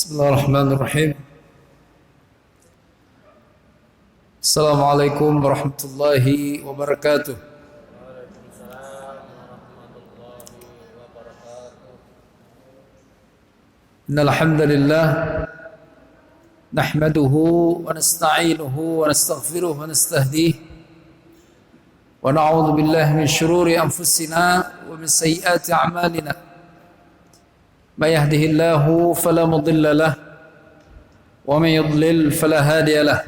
Bismillahirrahmanirrahim. Assalamualaikum warahmatullahi wabarakatuh. Innal hamdalillah nahmaduhu wa nasta'inuhu wa nastaghfiruh wa nastahdiih wa na'udzu billahi min shururi anfusina wa min sayyiati a'malina. May yahdihillahu fala mudilla lahu wa may yudlil fala hadiya lahu.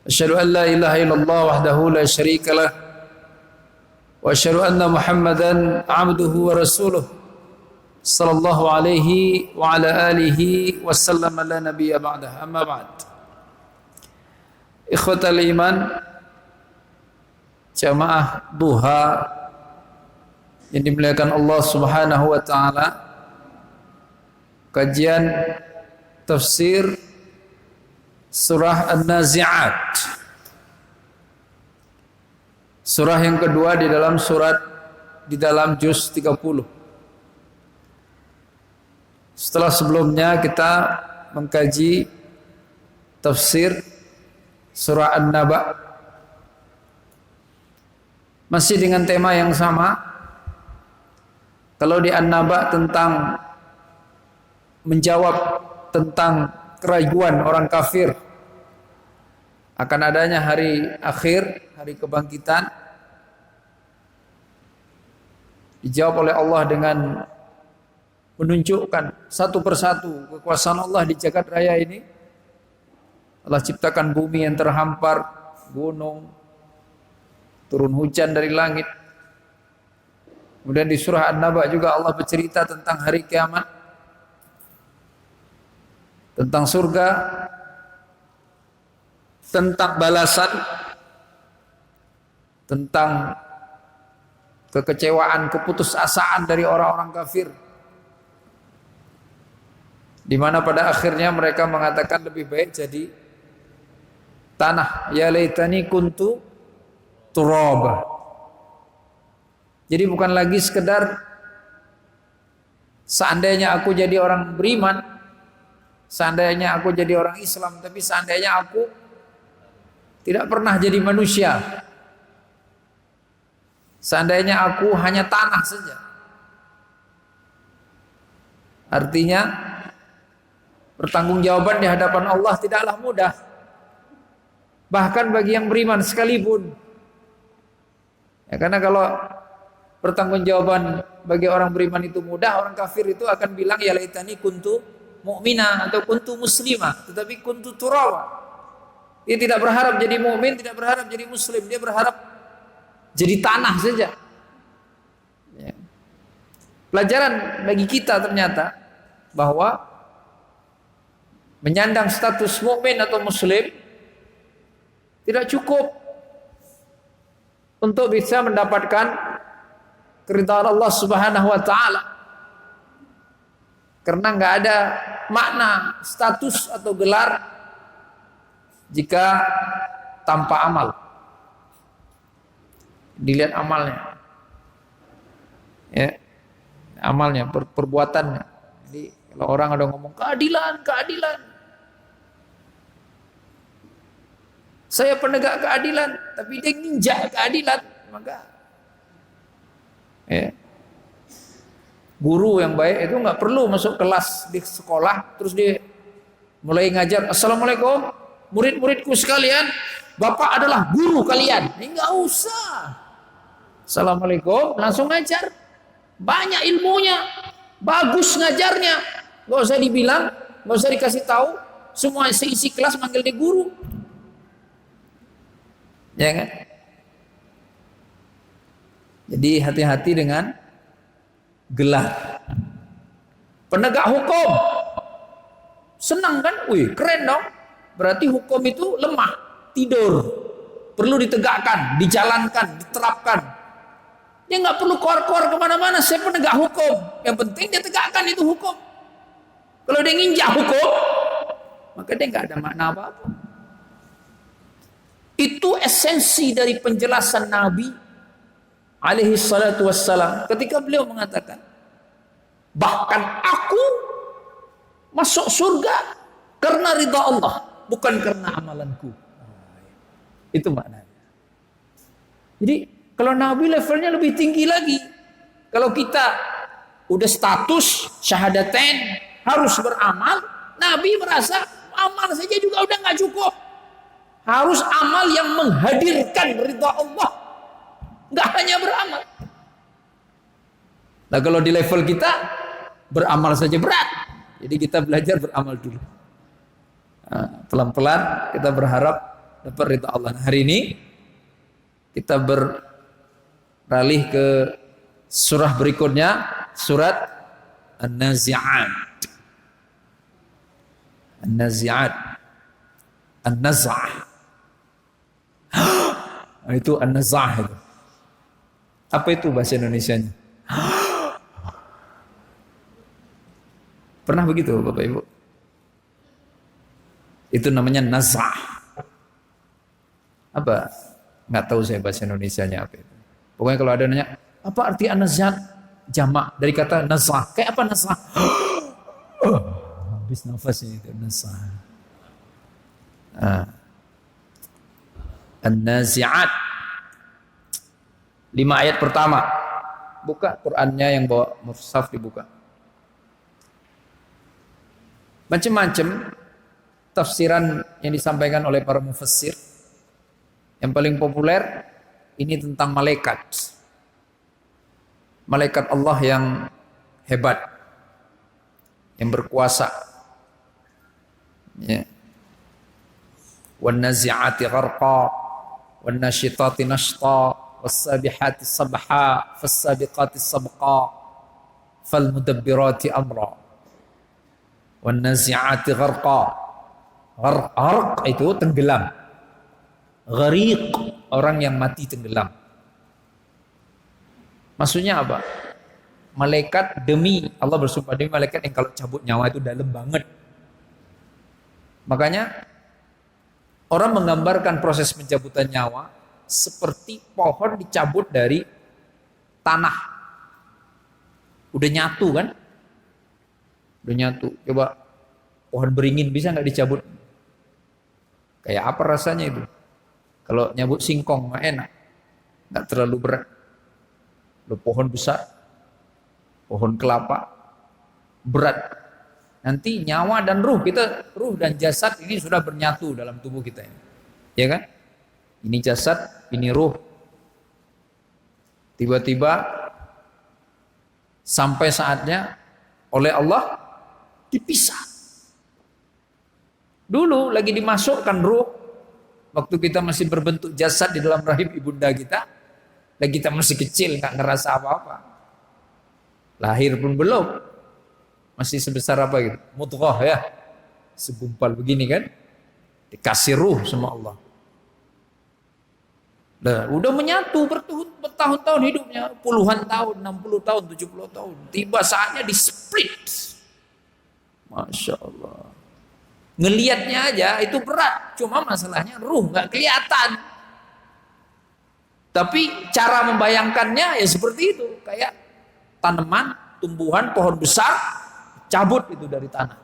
Asyhadu an la ilaha illallah wahdahu la syarika lah wa asyhadu anna Muhammadan 'abduhu wa rasuluh sallallahu alaihi wa ala alihi wa sallam la nabiyya ba'dah. Amma ba'd. Ikhwatal iman, jamaah duha yang dimuliakan Allah Subhanahu wa taala, kajian tafsir surah An-Nazi'at, surah yang kedua di dalam juz 30. Setelah sebelumnya kita mengkaji tafsir surah An-Naba, masih dengan tema yang sama. Kalau di An-Naba tentang menjawab tentang keraguan orang kafir akan adanya hari akhir, hari kebangkitan, dijawab oleh Allah dengan menunjukkan satu persatu kekuasaan Allah di jagat raya ini. Allah ciptakan bumi yang terhampar, gunung, turun hujan dari langit. Kemudian di surah An-Naba juga Allah bercerita tentang hari kiamat, tentang surga, tentang balasan, tentang kekecewaan, keputusasaan dari orang-orang kafir, di mana pada akhirnya mereka mengatakan lebih baik jadi tanah. Ya laitani kuntu turaba. Jadi bukan lagi sekedar seandainya aku jadi orang beriman, seandainya aku jadi orang Islam, tapi seandainya aku tidak pernah jadi manusia, seandainya aku hanya tanah saja. Artinya pertanggungjawaban di hadapan Allah tidaklah mudah, bahkan bagi yang beriman sekalipun. Ya, karena kalau pertanggungjawaban bagi orang beriman itu mudah, orang kafir itu akan bilang ya laitani kuntu mu'mina atau kuntu muslimah, tetapi kuntu turawa. Dia tidak berharap jadi mukmin, tidak berharap jadi muslim, dia berharap jadi tanah saja. Ya. Pelajaran bagi kita ternyata bahwa menyandang status mukmin atau muslim tidak cukup untuk bisa mendapatkan keridhaan Allah Subhanahu wa taala. Karena enggak ada makna status atau gelar jika tanpa amal. Dilihat amalnya. Ya. Amalnya, perbuatannya. Jadi kalau orang ada ngomong keadilan, keadilan. Saya penegak keadilan, tapi dia nginjak keadilan, maka ya. Guru yang baik itu nggak perlu masuk kelas di sekolah terus dia mulai ngajar, assalamualaikum murid-muridku sekalian, bapak adalah guru kalian. Ini nggak usah, assalamualaikum langsung ngajar, banyak ilmunya, bagus ngajarnya, nggak usah dibilang, nggak usah dikasih tahu, semua seisi kelas manggil dia guru, ya kan? Jadi hati-hati dengan gelar. Penegak hukum senang kan? Wih, keren dong. Berarti hukum itu lemah, tidur. Perlu ditegakkan, dijalankan, diterapkan. Dia nggak perlu keluar-keluar kemana-mana. Saya penegak hukum. Yang penting dia tegakkan itu hukum. Kalau dia nginjak hukum, maka dia nggak ada makna apa-apa. Itu esensi dari penjelasan Nabi alaihi salatu wassalam ketika beliau mengatakan bahkan aku masuk surga karena ridha Allah, bukan karena amalanku. Itu maknanya. Jadi kalau Nabi levelnya lebih tinggi lagi. Kalau kita udah status syahadatain harus beramal, Nabi merasa amal saja juga udah nggak cukup. Harus amal yang menghadirkan ridha Allah, nggak hanya beramal. Nah kalau di level kita beramal saja berat, jadi kita belajar beramal dulu. Nah, pelan-pelan kita berharap dapat ridha Allah. Nah, hari ini kita beralih ke surah berikutnya, surat An-Nazi'at. An-Nazi'at, An-Naz'ah. Itu An-Naz'ah itu. Apa itu bahasa Indonesianya? Pernah begitu Bapak Ibu? Itu namanya naz'ah. Apa? Nggak tahu saya bahasa Indonesianya apa itu. Pokoknya kalau ada nanya, apa arti an-naz'ah? Jamak dari kata naz'ah. Kayak apa naz'ah? Habis nafasnya itu naz'ah. An-Nazi'at. 5 ayat pertama. Buka Qur'annya yang bawa mushaf dibuka. Macam-macam tafsiran yang disampaikan oleh para mufassir. Yang paling populer ini tentang malaikat. Malaikat Allah yang hebat, yang berkuasa. Ya. Wan nazi'ati gharqa, wan nasyitati nashta, was sabihati sabha, fas sabiqati sabqa, fal mudabbirati amra. Wan nazi'ati gharqa. Gharq itu tenggelam. Ghariq, orang yang mati tenggelam. Maksudnya apa? Malaikat demi, Allah bersumpah demi malaikat yang kalau cabut nyawa itu dalam banget. Makanya orang menggambarkan proses pencabutan nyawa seperti pohon dicabut dari tanah. Udah nyatu kan? Udah nyatu. Coba pohon beringin bisa nggak dicabut? Kayak apa rasanya itu? Kalau nyabut singkong mah enak, nggak terlalu berat. Loh, pohon besar, pohon kelapa, berat. Nanti nyawa dan ruh kita, ruh dan jasad ini sudah bernyatu dalam tubuh kita ini, ya kan? Ini jasad, ini ruh. Tiba-tiba sampai saatnya oleh Allah dipisah. Dulu lagi dimasukkan ruh, waktu kita masih berbentuk jasad di dalam rahim ibunda kita, dan kita masih kecil, nggak ngerasa apa-apa. Lahir pun belum, masih sebesar apa gitu, mudghah ya, segumpal begini kan, dikasih ruh sama Allah. Nah, udah menyatu bertahun-tahun hidupnya, puluhan tahun, 60 tahun, 70 tahun. Tiba saatnya di split. Masya Allah. Ngelihatnya aja itu berat, cuma masalahnya ruh nggak kelihatan. Tapi cara membayangkannya ya seperti itu, kayak tanaman, tumbuhan, pohon besar, cabut itu dari tanah.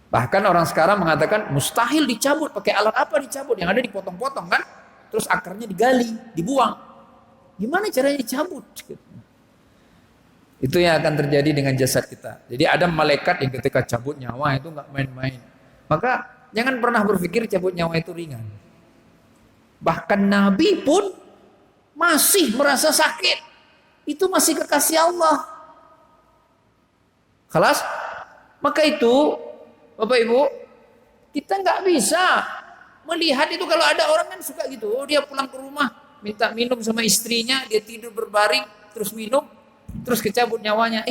Bahkan orang sekarang mengatakan mustahil dicabut, pakai alat apa dicabut? Yang ada dipotong-potong kan, terus akarnya digali, dibuang. Gimana caranya dicabut? Itu yang akan terjadi dengan jasad kita. Jadi ada malaikat yang ketika cabut nyawa itu nggak main-main. Maka jangan pernah berpikir cabut nyawa itu ringan. Bahkan Nabi pun masih merasa sakit. Itu masih kekasih Allah. Khalas? Maka itu Bapak Ibu, kita nggak bisa melihat itu. Kalau ada orang kan suka gitu, oh, dia pulang ke rumah minta minum sama istrinya, dia tidur berbaring terus minum, terus kecabut nyawanya.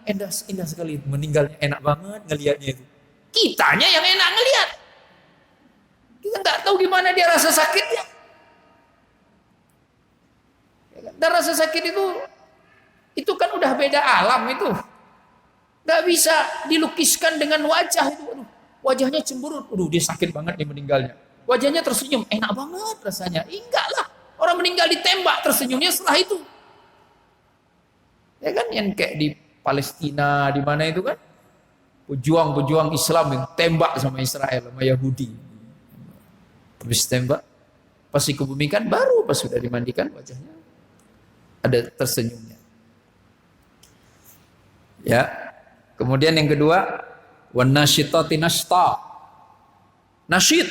Indah sekali meninggalnya, enak banget ngelihatnya itu. Kitanya yang enak ngelihat. Kita nggak tahu gimana dia rasa sakitnya. Dan rasa sakit itu kan udah beda alam itu. Gak bisa dilukiskan dengan wajah itu. Aduh, wajahnya cemberut. Aduh, dia sakit banget dia meninggalnya. Wajahnya tersenyum, enak banget rasanya. Enggak lah. Orang meninggal ditembak tersenyumnya setelah itu. Ya kan yang kayak di Palestina di mana itu kan? pejuang-pejuang Islam yang tembak sama Israel, sama Yahudi. Habis tembak, pas dikebumikan, baru pas sudah dimandikan wajahnya ada tersenyumnya. Ya. Kemudian yang kedua, wan nasyitati nashta. Nasyid.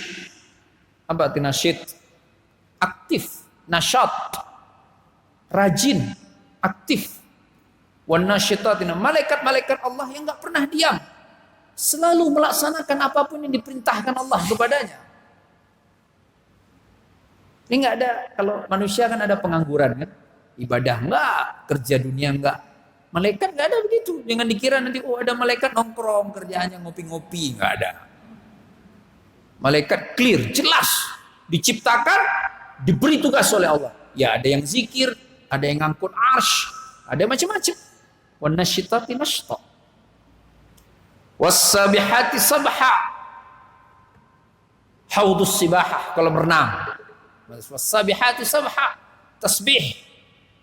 Apa arti nasyid? Aktif, nasyat. Rajin, aktif. Wan nasyitati, malaikat-malaikat Allah yang enggak pernah diam. Selalu melaksanakan apapun yang diperintahkan Allah kepadanya. Ini enggak ada, kalau manusia kan ada pengangguran kan? Ibadah enggak, kerja dunia enggak. Malaikat enggak ada begitu. Jangan dikira nanti ada malaikat nongkrong kerjaannya ngopi-ngopi, enggak ada. Malaikat clear, jelas, diciptakan, diberi tugas oleh Allah. Ya ada yang zikir, ada yang ngangkut arsh, ada macam-macam. Wan nasyitati nashta. Was-sabihati sabha. Haudus sibahah kalau berenang. Was-sabihati sabha. Tasbih.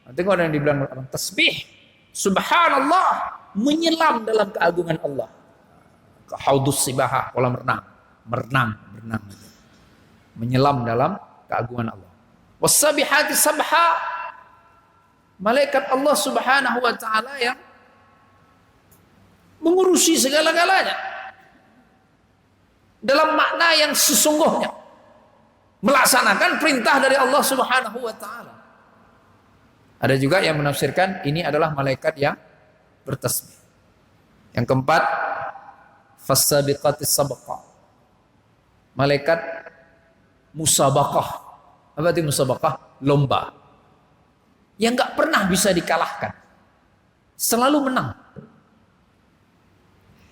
Nanti kalau ada yang dibilang orang tasbih, subhanallah, menyelam dalam keagungan Allah. Haudus sibahah, kolam renang, berenang. Menyelam dalam keagungan Allah. Was-sabihati sabha, malaikat Allah Subhanahu wa taala yang mengurusi segala-galanya dalam makna yang sesungguhnya, melaksanakan perintah dari Allah Subhanahu wa taala. Ada juga yang menafsirkan ini adalah malaikat yang bertasbih. Yang keempat, fas-sabiqatis sabqa. Malaikat musabaqah. Apa itu musabaqah? Lomba. Yang enggak pernah bisa dikalahkan. Selalu menang.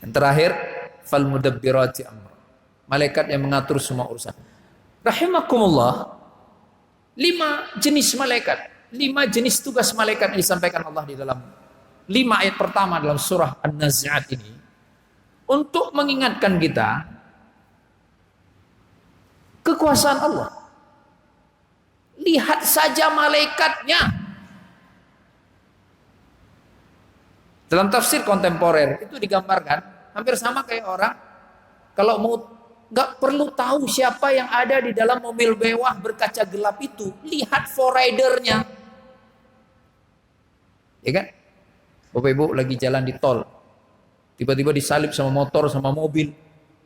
Yang terakhir, fal mudabbirati amra. Malaikat yang mengatur semua urusan. Rahimakumullah. 5 jenis malaikat. 5 jenis tugas malaikat yang disampaikan Allah di dalam 5 ayat pertama dalam surah An-Nazi'at ini untuk mengingatkan kita kekuasaan Allah. Lihat saja malaikatnya. Dalam tafsir kontemporer itu digambarkan hampir sama kayak orang kalau mau nggak perlu tahu siapa yang ada di dalam mobil mewah berkaca gelap itu, lihat forridernya. Ya kan? Bapak Ibu lagi jalan di tol, tiba-tiba disalip sama motor sama mobil.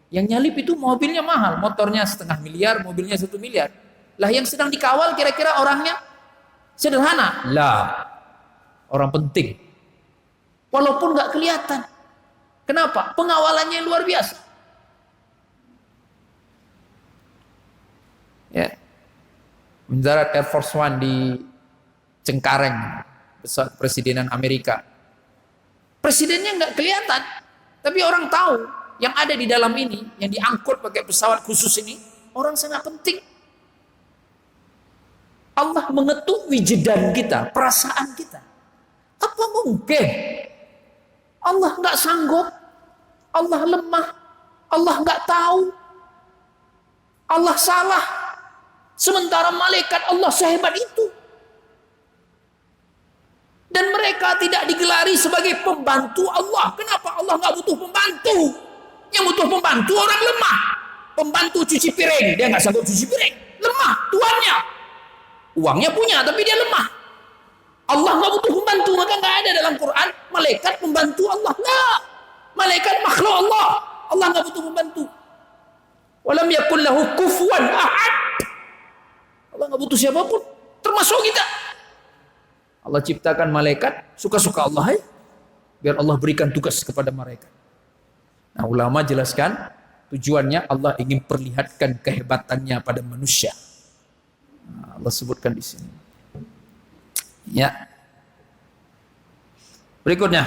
Yang nyalip itu mobilnya mahal, motornya 0,5 miliar, mobilnya 1 miliar. Lah yang sedang dikawal kira-kira orangnya sederhana? Lah, orang penting. Walaupun nggak kelihatan. Kenapa? Pengawalannya luar biasa. Ya, mendarat Air Force One di Cengkareng, pesawat presidenan Amerika. Presidennya nggak kelihatan, tapi orang tahu yang ada di dalam ini, yang diangkut pakai pesawat khusus ini, orang sangat penting. Allah mengetuk wijidan kita, perasaan kita. Apa mungkin Allah nggak sanggup? Allah lemah? Allah nggak tahu? Allah salah? Sementara malaikat Allah sehebat itu. Dan mereka tidak digelari sebagai pembantu Allah. Kenapa Allah nggak butuh pembantu? Yang butuh pembantu orang lemah. Pembantu cuci piring, dia nggak sanggup cuci piring. Lemah, tuannya. Uangnya punya, tapi dia lemah. Allah nggak butuh pembantu, maka nggak ada dalam Quran malaikat pembantu Allah. Nggak. Malaikat makhluk Allah. Allah nggak butuh pembantu. Walam yakul lahu kufuwan ahad. Allah nggak butuh siapapun, termasuk kita. Allah ciptakan malaikat suka-suka Allah ya. Biar Allah berikan tugas kepada mereka. Nah, ulama jelaskan tujuannya Allah ingin perlihatkan kehebatannya pada manusia. Nah, Allah sebutkan di sini. Ya. Berikutnya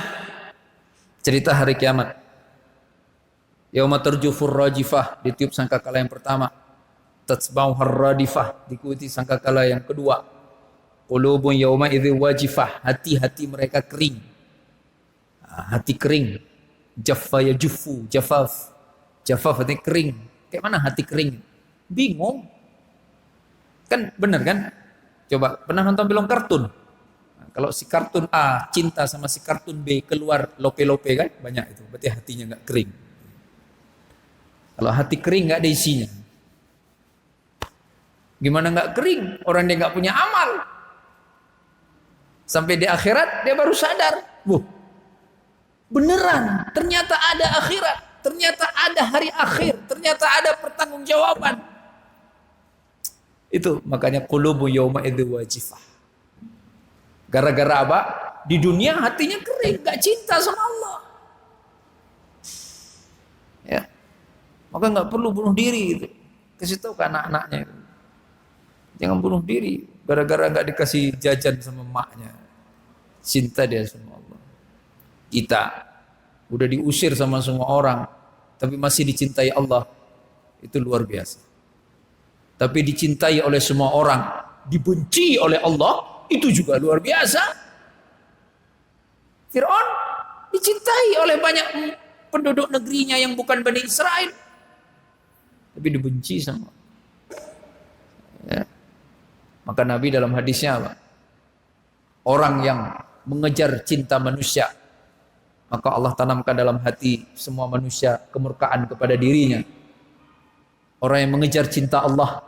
cerita hari kiamat. Yauma tarjufur rajifah, ditiup sangkakala yang pertama. Tatsbauhar radifah, diikuti sangkakala yang kedua. Qulubun yauma idzi wajifah, hati-hati mereka kering. Hati kering. Jaffa yajuffu, jafaf. Jafaf artinya kering. Kayak mana hati kering? Bingung. Kan benar kan? Coba pernah nonton film kartun? Nah, kalau si kartun A cinta sama si kartun B keluar lope-lope kan? Banyak itu. Berarti hatinya enggak kering. Kalau hati kering nggak ada isinya. Gimana nggak kering? Orang dia nggak punya amal. Sampai di akhirat dia baru sadar. Beneran, ternyata ada akhirat, ternyata ada hari akhir, ternyata ada pertanggungjawaban. Itu makanya qulubu yauma idzi wajifah. Gara-gara apa? Di dunia hatinya kering, gak cinta sama Allah. Ya. Maka nggak perlu bunuh diri itu. Kasih tahu ke anak-anaknya itu. Jangan bunuh diri gara-gara nggak dikasih jajan sama maknya. Cinta dia sama Allah. Kita udah diusir sama semua orang, tapi masih dicintai Allah. Itu luar biasa. Tapi dicintai oleh semua orang, dibenci oleh Allah, itu juga luar biasa. Fir'aun dicintai oleh banyak penduduk negerinya yang bukan Bani Israel, tapi dibenci sama Allah. Ya. Maka Nabi dalam hadisnya apa? Orang yang mengejar cinta manusia, maka Allah tanamkan dalam hati semua manusia kemurkaan kepada dirinya. Orang yang mengejar cinta Allah,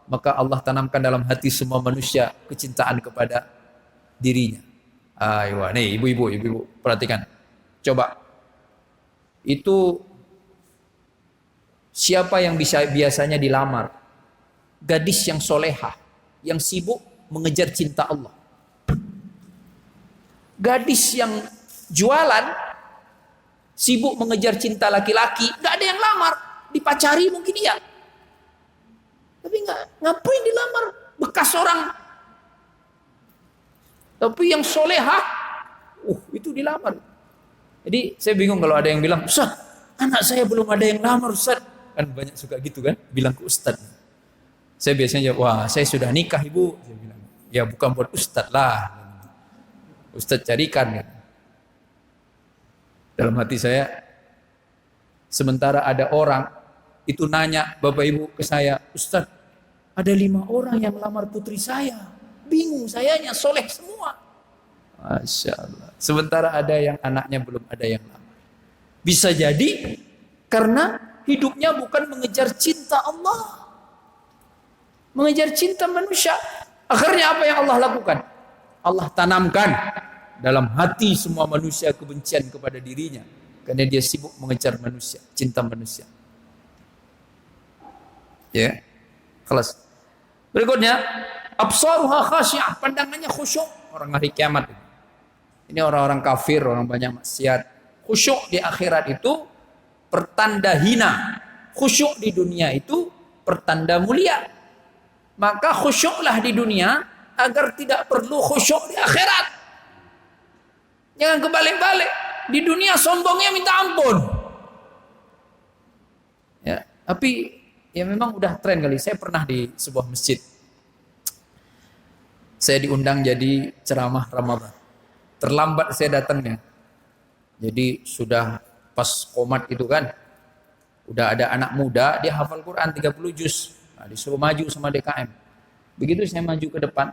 maka Allah tanamkan dalam hati semua manusia kecintaan kepada dirinya. Ayo, nih ibu-ibu, perhatikan. Coba. Itu siapa yang biasanya dilamar? Gadis yang solehah, yang sibuk mengejar cinta Allah. Gadis yang jualan, sibuk mengejar cinta laki-laki, gak ada yang lamar. Dipacari mungkin iya, tapi ngapain dilamar? Bekas orang. Tapi yang solehah, itu dilamar. Jadi saya bingung kalau ada yang bilang, Ustaz, anak saya belum ada yang lamar, Ustaz. Kan banyak suka gitu kan, bilang ke Ustaz. Saya biasanya jawab, wah saya sudah nikah ibu. Saya bilang, ya bukan buat Ustaz lah. Ustaz carikan. Gitu. Dalam hati saya, sementara ada orang itu nanya Bapak Ibu ke saya, Ustaz, ada 5 orang yang melamar putri saya. Bingung sayanya, soleh semua. Masya Allah. Sementara ada yang anaknya belum ada yang lamar. Bisa jadi karena hidupnya bukan mengejar cinta Allah, mengejar cinta manusia. Akhirnya apa yang Allah lakukan? Allah tanamkan dalam hati semua manusia kebencian kepada dirinya karena dia sibuk mengejar manusia, cinta manusia. Ya, kelas. Berikutnya, absaruha khasyi'ah, pandangannya khusyuk. Orang hari kiamat. Ini orang-orang kafir, orang banyak maksiat. Khusyuk di akhirat itu pertanda hina. Khusyuk di dunia itu pertanda mulia. Maka khusyuklah di dunia agar tidak perlu khusyuk di akhirat. Jangan kebalik-balik. Di dunia sombongnya minta ampun. Ya, tapi ya memang udah tren kali. Saya pernah di sebuah masjid. Saya diundang jadi ceramah Ramadan. Terlambat saya datangnya. Jadi sudah pas qomat itu kan. Udah ada anak muda, dia hafal Quran 30 juz. Nah, disuruh maju sama DKM. Begitu saya maju ke depan.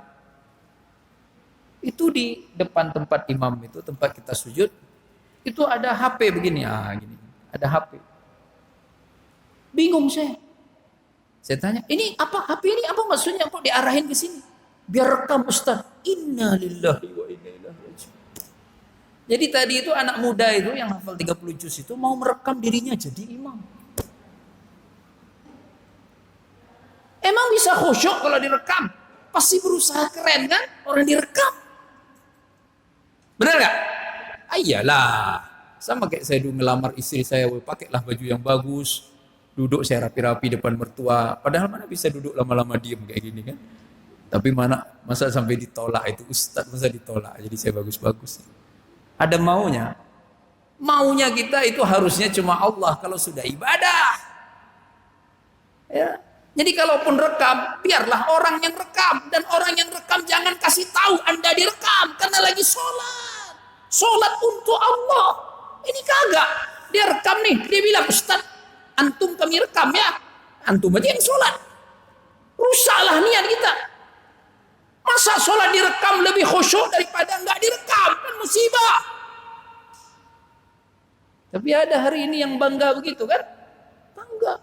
Itu di depan tempat imam itu, tempat kita sujud. Itu ada HP begini. Gini. Ada HP. Bingung saya. Saya tanya, ini apa HP ini? Apa maksudnya? Kok diarahin ke sini? Biar rekam Ustaz. Inna lillahi wa inna ilaihi raji'un. Jadi tadi itu anak muda itu yang hafal 30 juz itu mau merekam dirinya jadi imam. Emang bisa khusyuk kalau direkam? Pasti berusaha keren kan? Orang direkam. Benar gak? Iyalah. Sama kayak saya dulu ngelamar istri saya. Pakailah baju yang bagus. Duduk saya rapi-rapi depan mertua. Padahal mana bisa duduk lama-lama diem kayak gini kan? Tapi masa sampai ditolak itu Ustaz, masa ditolak. Jadi saya bagus-bagus. Ada maunya. Maunya kita itu harusnya cuma Allah kalau sudah ibadah. Ya. Jadi kalaupun rekam, biarlah orang yang rekam. Dan orang yang rekam jangan kasih tahu Anda direkam. Karena lagi sholat. Sholat untuk Allah. Ini kagak. Dia rekam nih. Dia bilang, Ustaz, antum kami rekam ya. Antum aja yang sholat. Rusaklah niat kita. Masa sholat direkam lebih khusyuk daripada enggak direkam? Kan musibah. Tapi ada hari ini yang bangga begitu kan? Bangga.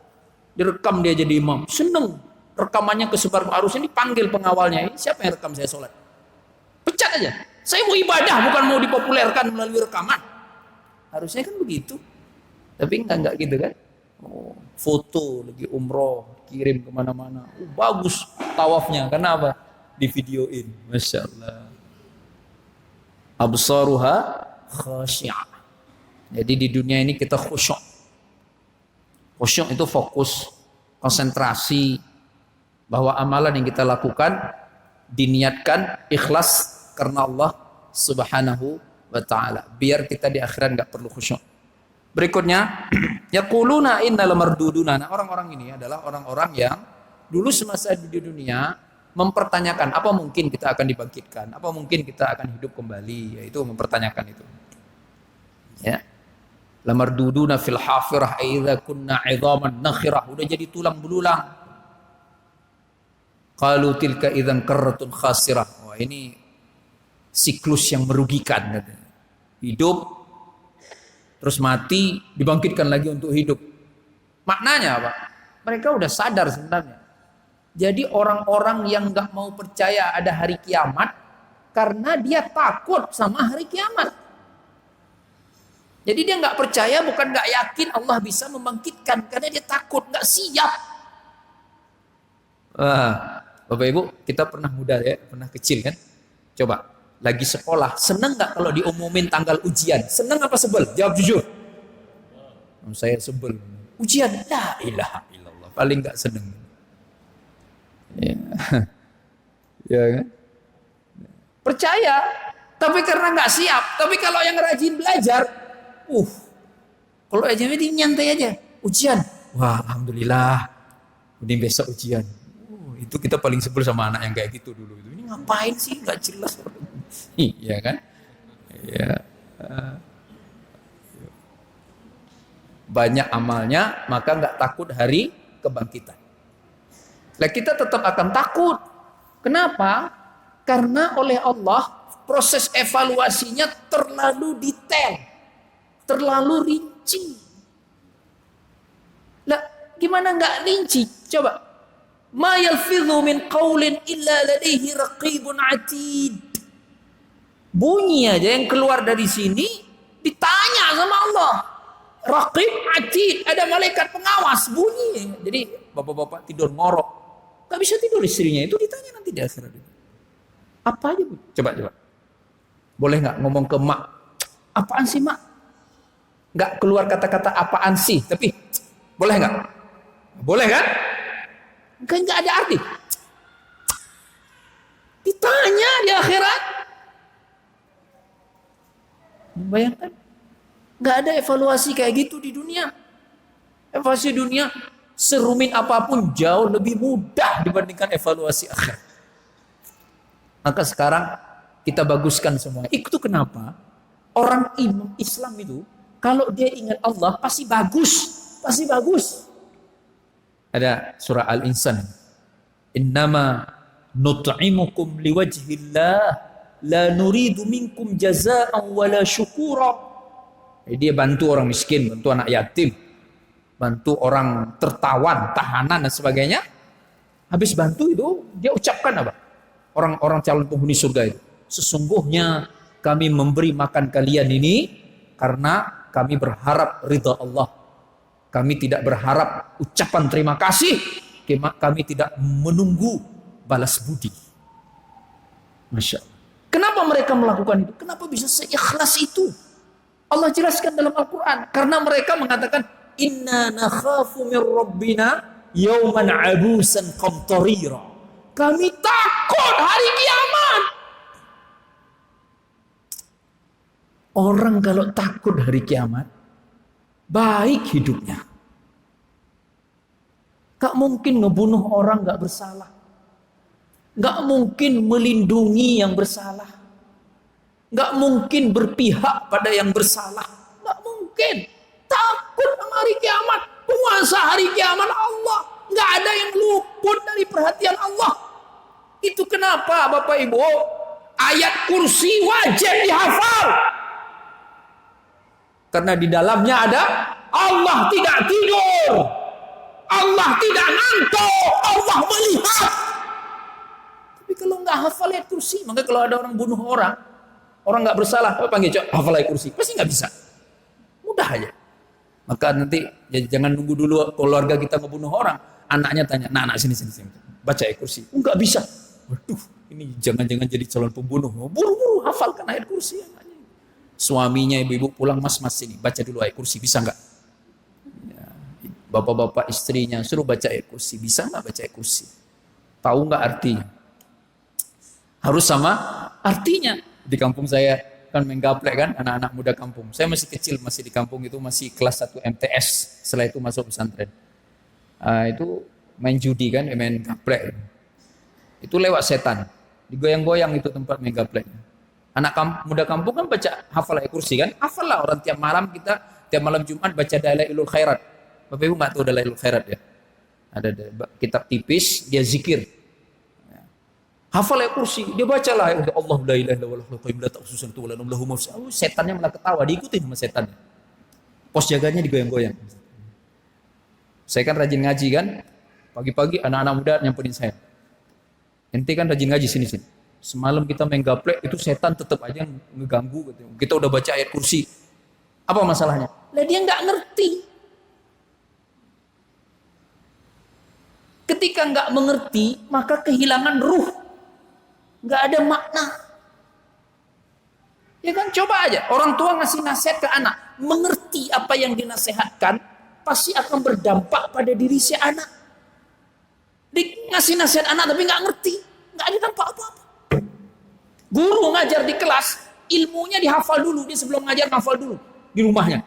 direkam dia jadi imam, seneng, rekamannya kesebar arus, ini panggil pengawalnya, ini siapa yang rekam saya sholat, pecat aja, saya mau ibadah bukan mau dipopulerkan melalui rekaman. Harusnya kan begitu, tapi enggak gitu kan. Foto lagi umroh kirim kemana-mana, bagus tawafnya, kenapa? Di videoin, masya Allah. Absaruha khasyi'ah. Jadi di dunia ini kita khusyuk. Khusyuk itu fokus, konsentrasi, bahwa amalan yang kita lakukan diniatkan ikhlas karena Allah Subhanahu wa ta'ala, biar kita di akhirat nggak perlu khusyuk. Berikutnya, yaquluna innal marduduna. Nah, orang-orang ini adalah orang-orang yang dulu semasa di dunia mempertanyakan apa mungkin kita akan dibangkitkan, apa mungkin kita akan hidup kembali, yaitu mempertanyakan itu. Ya. Lamarduduna fil hafirah aidza kunna 'idhaman nakhirah, udah jadi tulang belulang. Qalu tilka idzan karratun khasirah. Wah, ini siklus yang merugikan. Hidup terus mati, dibangkitkan lagi untuk hidup. Maknanya apa? Mereka udah sadar sebenarnya. Jadi orang-orang yang nggak mau percaya ada hari kiamat karena dia takut sama hari kiamat. Jadi dia nggak percaya, bukan nggak yakin Allah bisa membangkitkan, karena dia takut, nggak siap. Bapak Ibu, kita pernah muda ya, pernah kecil kan? Coba, lagi sekolah, seneng nggak kalau diumumin tanggal ujian? Seneng apa sebel? Jawab jujur. Saya sebel. Ujian, la ilaha illallah, paling nggak seneng. Ya. Ya kan? Percaya, tapi karena nggak siap. Tapi kalau yang rajin belajar, kalau aja ini nyantai aja. Ujian, wah alhamdulillah, ini besok ujian. Itu kita paling sebel sama anak yang kayak gitu dulu. Ini ngapain sih? Nggak jelas. Iya kan? Ya. Banyak amalnya, maka nggak takut hari kebangkitan. Nah, kita tetap akan takut. Kenapa? Karena oleh Allah proses evaluasinya terlalu detail, terlalu rinci. Lah, gimana nggak rinci? Coba. Ma yalfidhu min qaulin illa ladaihi raqibun atid. Bunyi aja yang keluar dari sini ditanya sama Allah. Raqib atid, ada malaikat pengawas bunyi. Jadi bapak-bapak tidur ngorok, gak bisa tidur istrinya, itu ditanya nanti di akhirat. Apa aja Bu? Coba. Boleh nggak ngomong ke mak? Apaan sih mak? Nggak keluar kata-kata apaan sih, tapi boleh nggak? Boleh kan? Kan nggak ada arti. Ditanya di akhirat. Bayangkan, nggak ada evaluasi kayak gitu di dunia. Evaluasi dunia serumit apapun jauh lebih mudah dibandingkan evaluasi akhirat. Maka sekarang kita baguskan semuanya. Itu kenapa orang Islam itu kalau dia ingat Allah pasti bagus, pasti bagus. Ada surah Al-Insan. Innama nut'imukum liwajhillah la nuridu minkum jazaa'an wala syukura. Jadi dia bantu orang miskin, bantu anak yatim, bantu orang tertawan, tahanan dan sebagainya. Habis bantu itu dia ucapkan apa? Orang-orang calon penghuni surga itu. Sesungguhnya kami memberi makan kalian ini karena kami berharap ridha Allah. Kami tidak berharap ucapan terima kasih. Kami tidak menunggu balas budi. Masya Allah. Kenapa mereka melakukan itu? Kenapa bisa seikhlas itu? Allah jelaskan dalam Al-Quran. Karena mereka mengatakan, Inna nakhafu min Rabbina yawman abusan qamtarira. Kami takut hari kiamat. Orang kalau takut hari kiamat, baik hidupnya. Gak mungkin ngebunuh orang gak bersalah. Gak mungkin melindungi yang bersalah. Gak mungkin berpihak pada yang bersalah. Gak mungkin. Takut sama hari kiamat. Penguasa hari kiamat Allah. Gak ada yang luput dari perhatian Allah. Itu kenapa Bapak Ibu ayat kursi wajib dihafal. Karena di dalamnya ada Allah tidak tidur. Allah tidak ngantuk, Allah melihat. Tapi kalau nggak hafal ayat kursi, maka kalau ada orang bunuh orang nggak bersalah, panggil cok hafal ayat kursi, pasti nggak bisa. Mudah aja. Maka nanti ya, jangan nunggu dulu keluarga kita ngebunuh orang, anaknya tanya, nah sini, baca ayat kursi, nggak bisa. Waduh, ini jangan-jangan jadi calon pembunuh. Buru-buru hafalkan ayat kursi. Suaminya ibu-ibu pulang, mas sini baca dulu ayat kursi, bisa nggak? Ya, bapak-bapak istrinya suruh baca ayat kursi, bisa nggak baca ayat kursi? Tahu nggak artinya? Harus sama artinya. Di kampung saya kan main gaplek kan, anak-anak muda kampung. Saya masih kecil, masih di kampung itu masih kelas 1 MTS. Setelah itu masuk pesantren. Itu main judi kan, main gaplek. Itu lewat setan. Digoyang-goyang itu tempat main gapleknya. Anak muda kampung kan baca hafal ayat kursi kan? Hafal lah orang tiap malam Jumat baca Dalailul Khairat. Bapak Ibu nggak tahu Dalailul Khairat ya? Ada kitab tipis, dia zikir. Hafal ayat kursi, dia baca lah Allah la ilaha illallah. Setannya malah ketawa, diikutin sama setannya. Pos jaganya digoyang-goyang. Saya kan rajin ngaji kan, pagi-pagi anak-anak muda nyamperin saya. Ente kan rajin ngaji sini. Semalam kita main gaplek, itu setan tetap aja ngeganggu. Kita udah baca ayat kursi. Apa masalahnya? Lah dia nggak ngerti. Ketika nggak mengerti, maka kehilangan ruh. Nggak ada makna. Ya kan, coba aja. Orang tua ngasih nasihat ke anak. Mengerti apa yang dinasehatkan, pasti akan berdampak pada diri si anak. Ngasih nasihat anak tapi nggak ngerti. Nggak ada dampak apa-apa. Guru ngajar di kelas, ilmunya dihafal dulu. Dia sebelum ngajar ngafal dulu. Di rumahnya.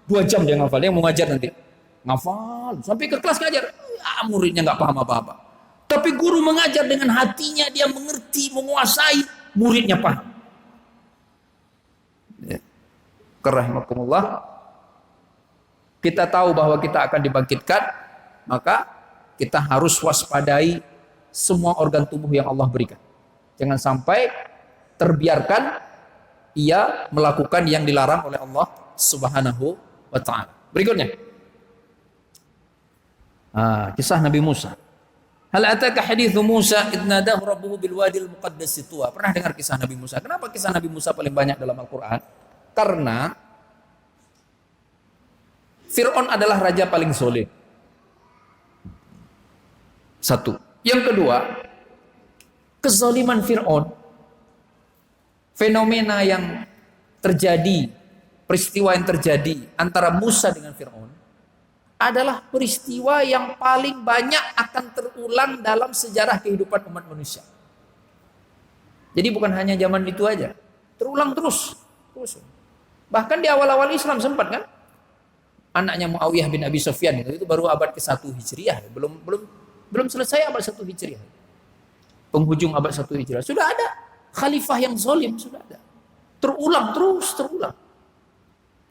2 jam dia ngafal. Dia mau ngajar nanti. Ngafal. Sampai ke kelas ngajar. Ya, muridnya nggak paham apa-apa. Tapi guru mengajar dengan hatinya, dia mengerti, menguasai, muridnya paham. Ya. Rahimakumullah. Kita tahu bahwa kita akan dibangkitkan, maka kita harus waspadai semua organ tubuh yang Allah berikan. Jangan sampai terbiarkan ia melakukan yang dilarang oleh Allah Subhanahu wa ta'ala. Berikutnya. Kisah Nabi Musa. Hal ataka hadithu Musa idh nadahu rabbuhu bil wadil muqaddas tuwa. Pernah dengar kisah Nabi Musa? Kenapa kisah Nabi Musa paling banyak dalam Al-Qur'an? Karena Fir'aun adalah raja paling zalim. Satu. Yang kedua, kezaliman Fir'aun, fenomena yang terjadi, peristiwa yang terjadi antara Musa dengan Fir'aun adalah peristiwa yang paling banyak akan terulang dalam sejarah kehidupan umat manusia. Jadi bukan hanya zaman itu aja, terulang terus. Bahkan di awal-awal Islam sempat kan, anaknya Muawiyah bin Abi Sufyan itu baru abad ke-1 Hijriah, belum selesai abad 1 Hijriah. Penghujung abad 1 Hijriah sudah ada khalifah yang zalim, sudah ada. Terulang.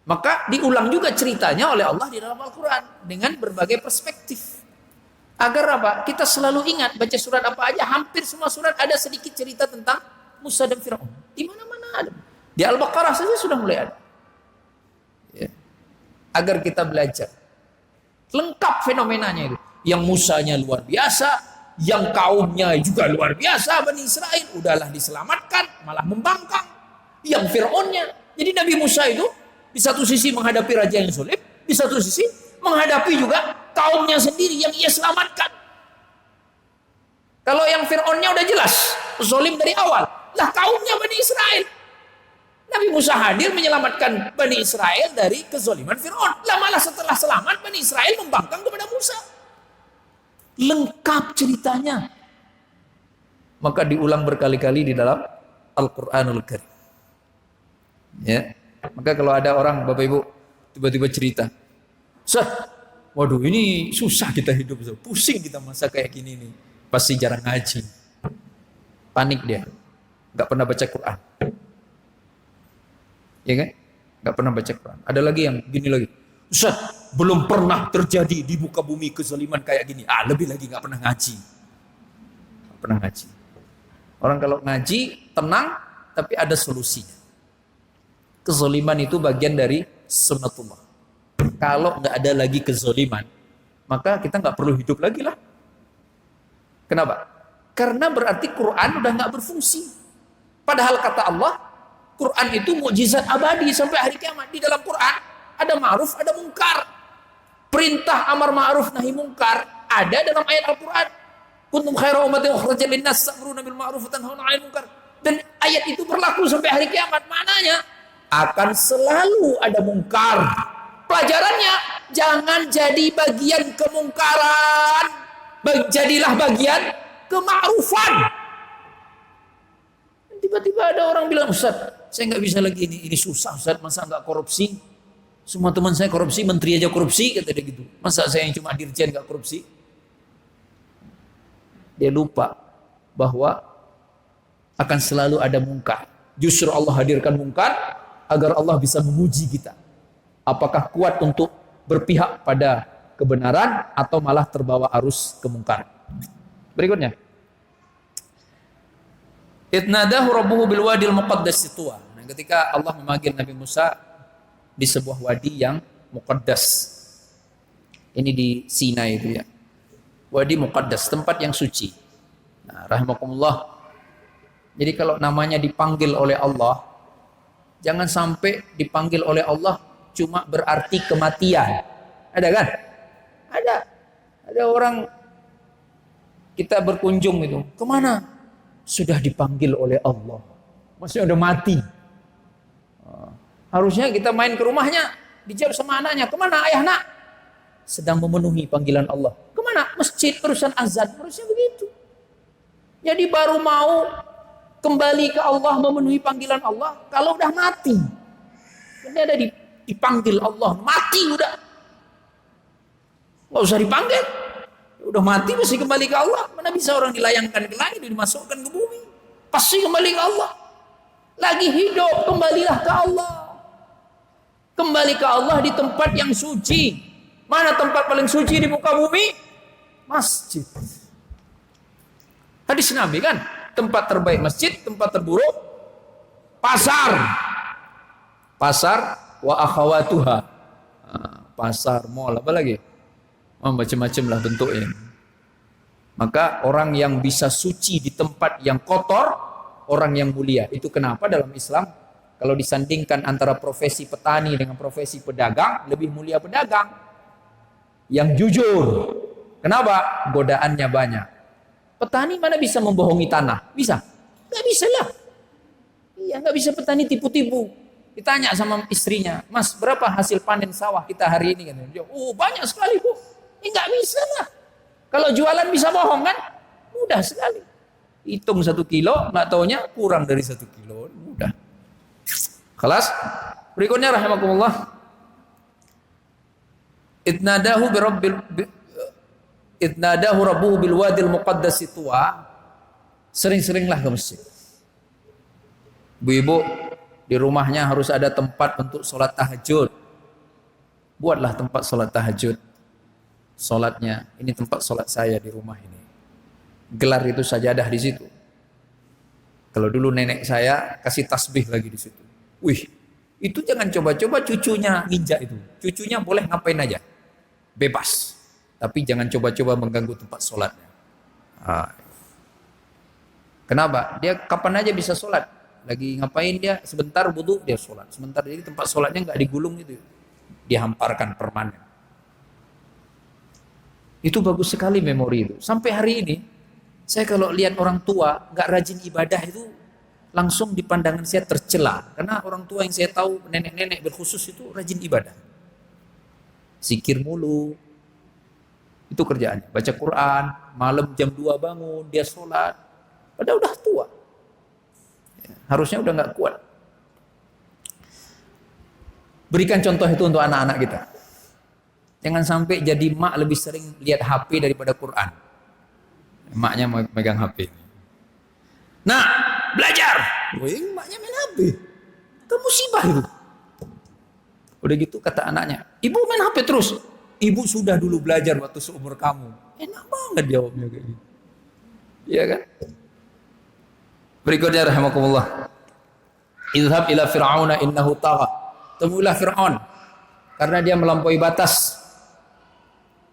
Maka diulang juga ceritanya oleh Allah di dalam Al-Quran dengan berbagai perspektif. Agar apa? Kita selalu ingat, baca surat apa aja, hampir semua surat ada sedikit cerita tentang Musa dan Fir'aun. Di mana-mana ada. Di Al-Baqarah saja sudah mulai ada. Ya. Agar kita belajar. Lengkap fenomenanya itu. Yang Musanya luar biasa, yang kaumnya juga luar biasa, Bani Israel. Udahlah diselamatkan, malah membangkang. Yang Fir'aunnya. Jadi Nabi Musa itu di satu sisi menghadapi raja yang zalim, di satu sisi menghadapi juga kaumnya sendiri yang ia selamatkan. Kalau yang Fir'aunnya udah jelas zalim dari awal, lah kaumnya Bani Israel. Nabi Musa hadir menyelamatkan Bani Israel dari kezaliman Fir'aun. Lah malah setelah selamat Bani Israel membangkang kepada Musa. Lengkap ceritanya. Maka diulang berkali-kali di dalam Al-Qur'anul Karim. Ya. Maka kalau ada orang, Bapak Ibu, tiba-tiba cerita, waduh ini susah kita hidup, pusing kita masa kayak gini nih. Pasti jarang ngaji. Panik dia. Gak pernah baca Quran. Ya kan? Gak pernah baca Quran. Ada lagi yang gini lagi. Ustaz, belum pernah terjadi di muka bumi kezaliman kayak gini. Lebih lagi gak pernah ngaji. Gak pernah ngaji. Orang kalau ngaji, tenang, tapi ada solusinya. Kezaliman itu bagian dari sunnatullah. Kalau nggak ada lagi kezaliman, maka kita nggak perlu hidup lagi lah. Kenapa? Karena berarti Quran udah nggak berfungsi. Padahal kata Allah, Quran itu mukjizat abadi sampai hari kiamat. Di dalam Quran ada ma'ruf, ada mungkar. Perintah amar ma'ruf nahi mungkar ada dalam ayat Al-Quran. Kuntum khaira ummatin ukhrijat lin-nas ta'muruna bil ma'ruf wa tanhauna 'anil munkar. Dan ayat itu berlaku sampai hari kiamat. Maknanya akan selalu ada mungkar. Pelajarannya, jangan jadi bagian kemungkaran, jadilah bagian kema'rufan. Tiba-tiba ada orang bilang, Ustaz, saya nggak bisa lagi ini susah Ustaz, masa nggak korupsi? Semua teman saya korupsi, menteri aja korupsi, kata dia gitu. Masa saya yang cuma dirjen nggak korupsi? Dia lupa bahwa akan selalu ada mungkar. Justru Allah hadirkan mungkar agar Allah bisa menguji kita. Apakah kuat untuk berpihak pada kebenaran atau malah terbawa arus kemungkaran. Berikutnya. Itnadahu rabbuhu bil wadil muqaddas tuwa. Nah, ketika Allah memanggil Nabi Musa di sebuah wadi yang muqaddas. Ini di Sinai itu ya. Wadi muqaddas, tempat yang suci. Nah, rahimakumullah. Jadi kalau namanya dipanggil oleh Allah, jangan sampai dipanggil oleh Allah cuma berarti kematian. Ada kan? Ada. Ada orang kita berkunjung itu. Kemana? Sudah dipanggil oleh Allah. Maksudnya udah mati. Harusnya kita main ke rumahnya, dijawab sama anaknya, kemana ayah nak? Sedang memenuhi panggilan Allah. Kemana? Masjid, urusan azan. Harusnya begitu. Jadi baru mau kembali ke Allah, memenuhi panggilan Allah kalau udah mati. Ini ada dipanggil Allah, mati udah. Nggak usah dipanggil. Udah mati masih kembali ke Allah. Mana bisa orang dilayangkan ke langit, dimasukkan ke bumi. Pasti kembali ke Allah. Lagi hidup, kembalilah ke Allah. Kembali ke Allah di tempat yang suci. Mana tempat paling suci di muka bumi? Masjid. Hadis Nabi kan, tempat terbaik masjid, tempat terburuk pasar. Pasar wa akhawatuha. Pasar, mall, apa lagi? Macam-macam lah bentuknya. Maka orang yang bisa suci di tempat yang kotor, orang yang mulia. Itu kenapa dalam Islam kalau disandingkan antara profesi petani dengan profesi pedagang, lebih mulia pedagang yang jujur. Kenapa? Godaannya banyak. Petani mana bisa membohongi tanah? Bisa? Nggak bisa lah. Iya, nggak bisa petani tipu-tipu. Ditanya sama istrinya, Mas, berapa hasil panen sawah kita hari ini? Oh, banyak sekali, Bu. Nggak bisa lah. Kalau jualan bisa bohong kan? Mudah sekali. Hitung 1 kilo, nggak taunya kurang dari 1 kilo. Mudah. Kelas. Berikutnya rahimakumullah. Idnadahu rabbuhu bil wadil muqaddas tuwa. Sering-seringlah ke masjid. Bu-ibu di rumahnya harus ada tempat untuk sholat tahajud. Buatlah tempat sholat tahajud. Sholatnya, ini tempat sholat saya di rumah ini. Gelar itu sajadah di situ. Kalau dulu nenek saya kasih tasbih lagi di situ. Wih, itu jangan coba-coba cucunya nginjak itu. Cucunya boleh ngapain aja, bebas. Tapi jangan coba-coba mengganggu tempat sholatnya. Kenapa? Dia kapan aja bisa sholat. Lagi ngapain dia? Sebentar wudu dia sholat. Sebentar, jadi tempat sholatnya nggak digulung gitu. Dihamparkan permanen. Itu bagus sekali memori itu. Sampai hari ini, saya kalau lihat orang tua nggak rajin ibadah itu, langsung di pandangan saya tercela. Karena orang tua yang saya tahu, nenek-nenek berkhusus itu rajin ibadah. Zikir mulu. Itu kerjaannya. Baca Quran, malam jam 2 bangun, dia sholat. Padahal udah tua. Harusnya udah nggak kuat. Berikan contoh itu untuk anak-anak kita. Jangan sampai jadi mak lebih sering lihat HP daripada Quran. Maknya megang HP. Nah, belajar. Wih, maknya main HP. Itu musibah itu. Udah gitu kata anaknya, ibu main HP terus. Ibu sudah dulu belajar waktu seumur kamu. Enak banget jawabnya kayak gitu. Iya kan? Berikutnya rahimakumullah. Idhab ila fir'auna innahu tagha. Temuilah Fir'aun karena dia melampaui batas.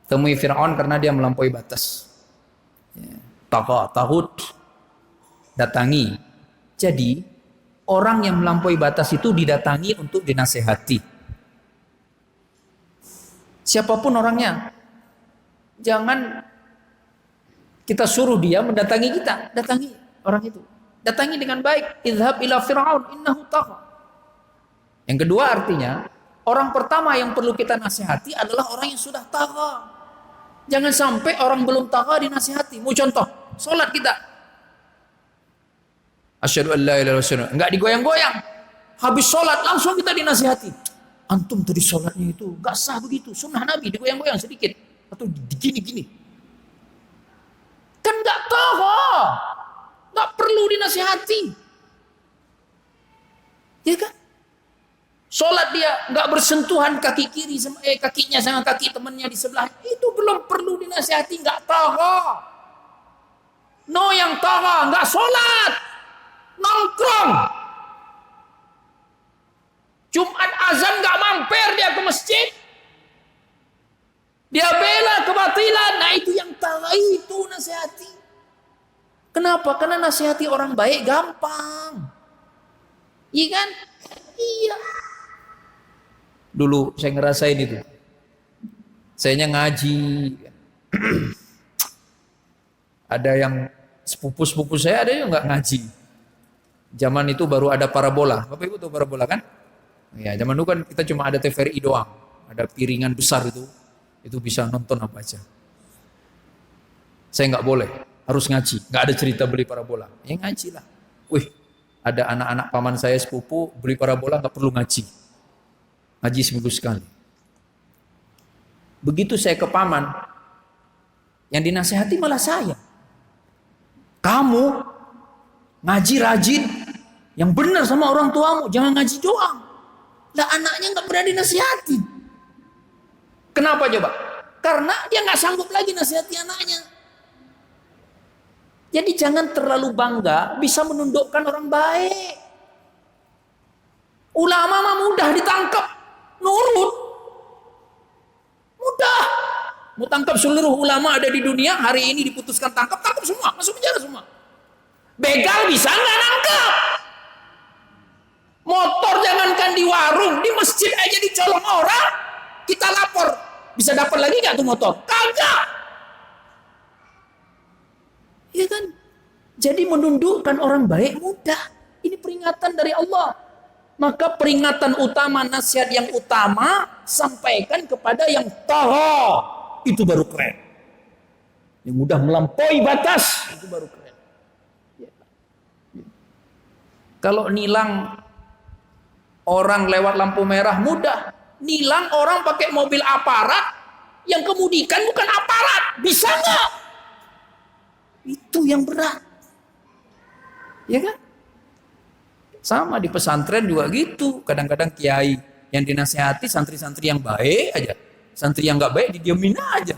Temui Fir'aun karena dia melampaui batas. Ya. Taghut, datangi. Jadi orang yang melampaui batas itu didatangi untuk dinasehati. Siapapun orangnya, jangan kita suruh dia mendatangi kita. Datangi orang itu. Datangi dengan baik. Idhab ila Fir'aun innahu tagha. Yang kedua artinya, orang pertama yang perlu kita nasihati adalah orang yang sudah tagha. Jangan sampai orang belum tagha dinasihati. Mau contoh, sholat kita. Asyhadu an la ilaha illallah. Enggak digoyang-goyang. Habis sholat langsung kita dinasihati. Antum tadi sholatnya itu enggak sah begitu. Sunnah Nabi digoyang-goyang sedikit. Atau gini-gini. Kan enggak tagha. Enggak perlu dinasihati. Ya kan? Sholat dia nggak bersentuhan kaki kiri kakinya sama kaki temannya di sebelah, itu belum perlu dinasihati, nggak tagha. No, yang tagha nggak sholat, nongkrong. Jumat azan nggak mampir dia ke masjid, dia bela kebatilan. Nah itu yang tagha, itu nasihati. Kenapa? Karena nasihati orang baik gampang, iya kan? Iya. Dulu saya ngerasain itu. Sayanya ngaji. Ada yang sepupu-sepupu saya ada yang nggak ngaji. Zaman itu baru ada parabola. Bapak Ibu tahu parabola kan? Ya, zaman dulu kan kita cuma ada TVRI doang. Ada piringan besar itu. Itu bisa nonton apa aja. Saya nggak boleh, harus ngaji. Nggak ada cerita beli parabola. Ya ngaji lah. Wih, ada anak-anak paman saya sepupu beli parabola nggak perlu ngaji. Ngaji seminggu sekali. Begitu saya ke paman, yang dinasehati malah saya. Kamu ngaji rajin, yang benar sama orang tuamu, jangan ngaji doang. Lah anaknya nggak pernah dinasihati. Kenapa coba? Karena dia nggak sanggup lagi nasihati anaknya. Jadi jangan terlalu bangga bisa menundukkan orang baik. Ulama mah mudah ditangkap. Nurut mudah. Mau tangkap seluruh ulama ada di dunia hari ini diputuskan tangkap semua, masuk penjara semua. Begal bisa nggak nangkap? Motor jangankan di warung, di masjid aja dicolong orang, kita lapor, bisa dapat lagi nggak tuh motor? Kagak. Iya kan? Jadi menundukkan orang baik mudah. Ini peringatan dari Allah. Maka peringatan utama, nasihat yang utama sampaikan kepada yang tagha. Itu baru keren. Yang mudah melampaui batas itu baru keren. Ya. Kalau nilang orang lewat lampu merah mudah. Nilang orang pakai mobil aparat yang kemudikan bukan aparat. Bisa nggak? Itu yang berat. Ya kan? Sama di pesantren juga gitu. Kadang-kadang kiai yang dinasehati santri-santri yang baik aja. Santri yang nggak baik didiemin aja.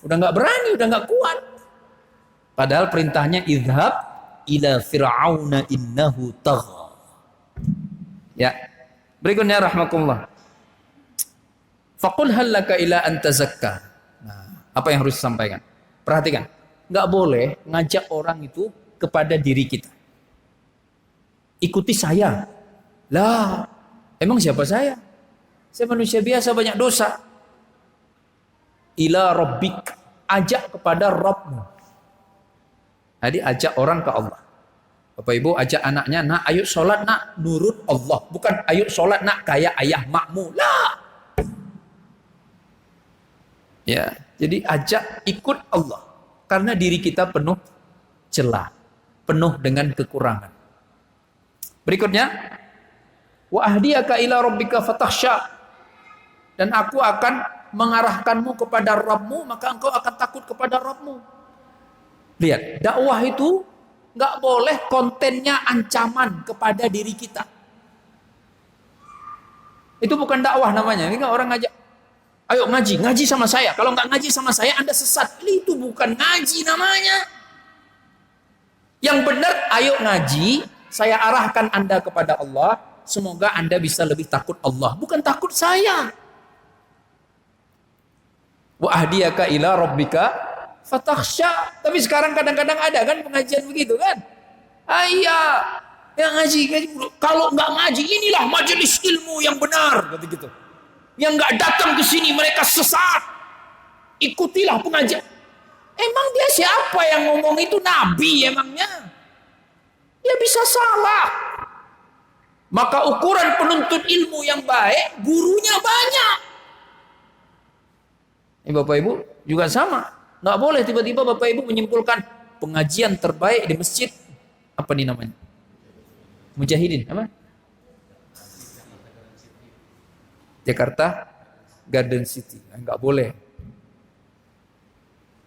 Udah nggak berani, udah nggak kuat. Padahal perintahnya idhab ila fir'auna innahu tagha. Ya. Berikutnya rahmatullah. Faqul hal laka ila an tazakka. Nah, apa yang harus disampaikan? Perhatikan. Nggak boleh ngajak orang itu kepada diri kita. Ikuti saya. Lah, emang siapa saya? Saya manusia biasa banyak dosa. Ila rabbik, ajak kepada Rabbmu. Jadi ajak orang ke Allah. Bapak Ibu ajak anaknya, nak ayo sholat nak, nurut Allah. Bukan ayo sholat nak kayak ayah makmu. Lah. Ya, jadi ajak ikut Allah. Karena diri kita penuh celah, penuh dengan kekurangan. Berikutnya, wa ahdiyaka ila rabbika fatakhsha. Dan aku akan mengarahkanmu kepada Rabbmu, maka engkau akan takut kepada Rabbmu. Lihat, dakwah itu nggak boleh kontennya ancaman kepada diri kita. Itu bukan dakwah namanya. Ini kan orang ngajak, ayo ngaji sama saya. Kalau nggak ngaji sama saya, Anda sesat. Itu bukan ngaji namanya. Yang benar, ayo ngaji. Saya arahkan Anda kepada Allah. Semoga Anda bisa lebih takut Allah. Bukan takut saya. Wa ahdiyaka ila rabbika fatakhsha. Tapi sekarang kadang-kadang ada kan pengajian begitu kan? Iya, yang ngaji, kalau nggak ngaji inilah majelis ilmu yang benar, gitu. Yang nggak datang ke sini mereka sesat. Ikutilah pengajian. Emang dia siapa yang ngomong itu, nabi emangnya? Dia bisa salah. Maka ukuran penuntut ilmu yang baik, gurunya banyak. Ini Bapak Ibu juga sama. Nggak boleh tiba-tiba Bapak Ibu menyimpulkan pengajian terbaik di masjid. Apa nih namanya? Mujahidin. Apa? Jakarta Garden City. Nggak boleh.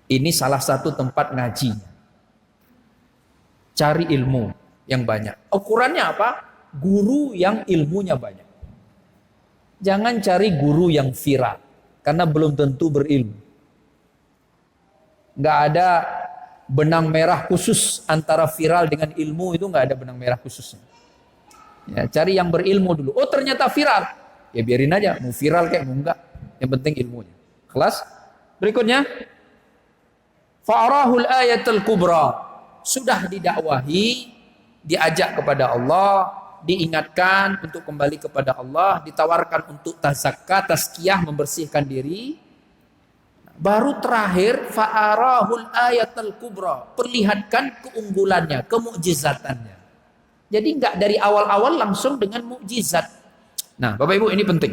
Ini salah satu tempat ngaji. Cari ilmu yang banyak. Ukurannya apa? Guru yang ilmunya banyak. Jangan cari guru yang viral. Karena belum tentu berilmu. Nggak ada benang merah khusus antara viral dengan ilmu, itu nggak ada benang merah khususnya. Ya, cari yang berilmu dulu. Oh ternyata viral. Ya biarin aja. Mau viral kayak mau enggak. Yang penting ilmunya. Kelas. Berikutnya. Fa'arahul ayatul kubra. Sudah didakwahi, diajak kepada Allah, diingatkan untuk kembali kepada Allah, ditawarkan untuk tazakka, tazkiyah, membersihkan diri. Baru terakhir fa'arahul ayatul kubra, perlihatkan keunggulannya, kemukjizatannya. Jadi enggak dari awal-awal langsung dengan mukjizat. Nah, Bapak Ibu ini penting.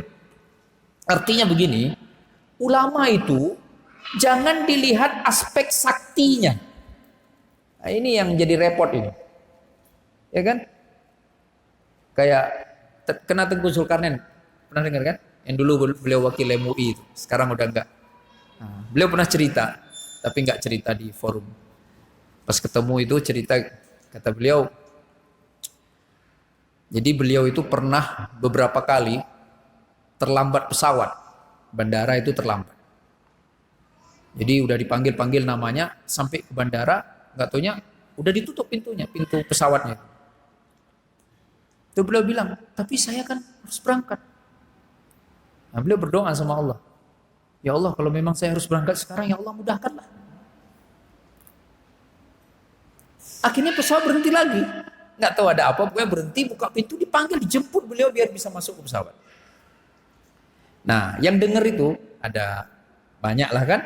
Artinya begini, ulama itu jangan dilihat aspek saktinya. Nah, ini yang jadi repot ini. Ya kan? Kayak kena Tengku Zulkarnain. Pernah dengar kan? Yang dulu beliau wakil MUI itu. Sekarang udah enggak. Nah, beliau pernah cerita, tapi enggak cerita di forum. Pas ketemu itu cerita, kata beliau, jadi beliau itu pernah beberapa kali terlambat pesawat. Bandara itu terlambat. Jadi udah dipanggil-panggil namanya, sampai ke bandara, nggak taunya udah ditutup pintunya, pintu pesawatnya. Itu beliau bilang, tapi saya kan harus berangkat. Nah, beliau berdoa sama Allah. Ya Allah, kalau memang saya harus berangkat sekarang, ya Allah mudahkanlah. Akhirnya pesawat berhenti lagi. Nggak tahu ada apa, pokoknya berhenti, buka pintu, dipanggil, dijemput beliau biar bisa masuk ke pesawat. Nah, yang dengar itu ada banyak lah kan.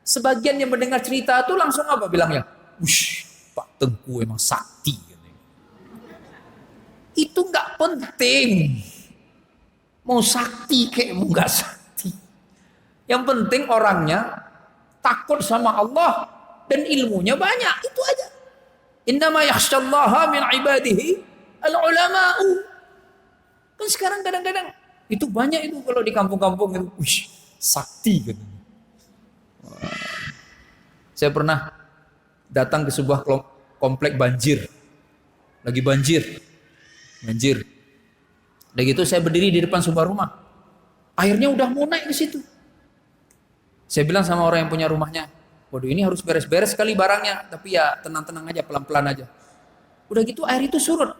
Sebagian yang mendengar cerita itu langsung apa bilangnya? Wush, Pak Tengku emang sakti. Itu nggak penting. Mau sakti kayak mau nggak sakti. Yang penting orangnya takut sama Allah dan ilmunya banyak. Itu aja. Innama yakhsyallaha min ibadihi al-ulama'u. Kan sekarang kadang-kadang itu banyak itu kalau di kampung-kampung itu, wush, sakti gitu. Saya pernah datang ke sebuah komplek banjir. Lagi banjir. Udah gitu saya berdiri di depan sebuah rumah. Airnya udah mau naik ke situ. Saya bilang sama orang yang punya rumahnya, waduh ini harus beres-beres sekali barangnya. Tapi ya tenang-tenang aja, pelan-pelan aja. Udah gitu air itu surut.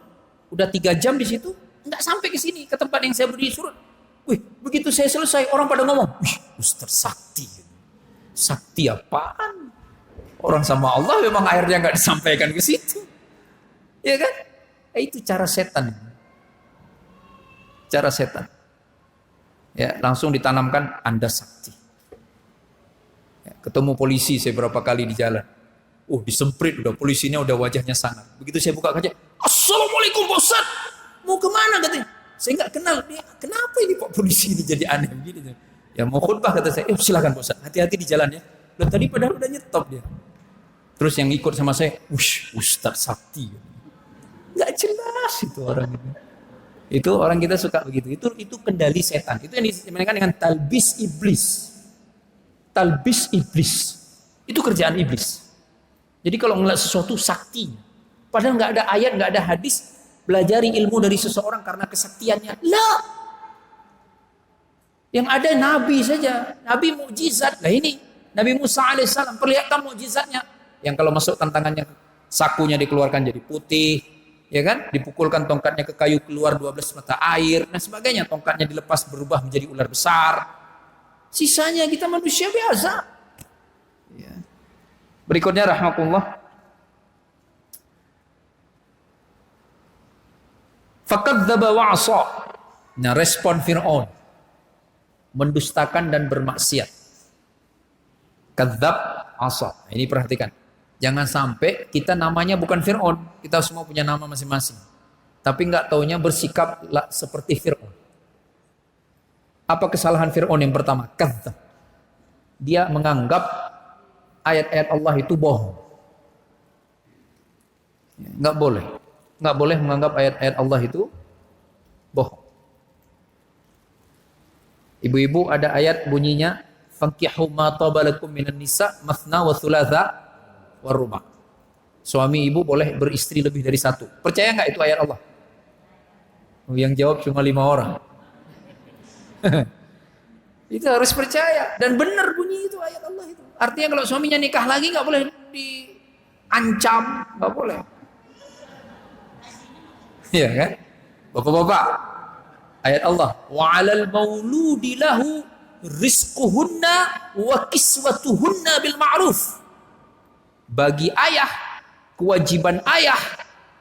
Udah 3 jam di situ, nggak sampai ke sini, ke tempat yang saya berdiri surut. Wih, begitu saya selesai, orang pada ngomong, wih, Ustaz sakti. Sakti apaan? Orang sama Allah memang airnya nggak disampaikan ke situ, ya kan? Itu cara setan. Cara setan. Ya, langsung ditanamkan Anda sakti. Ya, ketemu polisi saya berapa kali di jalan. Disemprit udah polisinya udah wajahnya sangar. Begitu saya buka kaca, Assalamualaikum Pak Ustaz. Mau kemana katanya? Saya nggak kenal dia. Kenapa ini Pak polisi ini jadi aneh begini? Ya mau khutbah kata saya. Silakan Pak Ustaz. Hati-hati di jalan ya. Loh, tadi padahal udah nyetop dia. Terus yang ikut sama saya, Ustaz sakti. Nggak jelas itu orang ini. Itu orang kita suka begitu. Itu kendali setan. Itu yang dinamakan dengan talbis iblis. Talbis iblis. Itu kerjaan iblis. Jadi kalau ngeliat sesuatu sakti, padahal nggak ada ayat, nggak ada hadis, belajari ilmu dari seseorang karena kesaktiannya. Lah. Yang ada nabi saja, nabi mukjizat. Lah ini Nabi Musa alaihissalam perlihatkan mukjizatnya. Yang kalau masuk tantangannya sakunya dikeluarkan jadi putih, ya kan? Dipukulkan tongkatnya ke kayu keluar 12 mata air dan sebagainya. Tongkatnya dilepas berubah menjadi ular besar. Sisanya kita manusia biasa. Ya. Berikutnya rahmatullah. Fakadzdzaba wa 'asa. Nah, respon Fir'aun mendustakan dan bermaksiat. Kadzdzab, 'asa. Ini perhatikan. Jangan sampai kita namanya bukan Fir'aun, kita semua punya nama masing-masing. Tapi enggak taunya bersikap seperti Fir'aun. Apa kesalahan Fir'aun yang pertama? Kadzdzab. Dia menganggap ayat-ayat Allah itu bohong. Enggak boleh. Enggak boleh menganggap ayat-ayat Allah itu bohong. Ibu-ibu, ada ayat bunyinya fankihu ma tabalakum minan nisa mathna wa thulatha wa ruba'. Suami ibu boleh beristri lebih dari satu. Percaya enggak itu ayat Allah? Yang jawab cuma 5 orang. Itu harus percaya dan benar bunyi itu ayat Allah itu. Artinya kalau suaminya nikah lagi enggak boleh diancam, enggak boleh. Iya kan? Bapak-bapak, ayat Allah, wa 'alal mauludi lahu rizquhunna wa kiswatuhunna bil ma'ruf. Bagi ayah, kewajiban ayah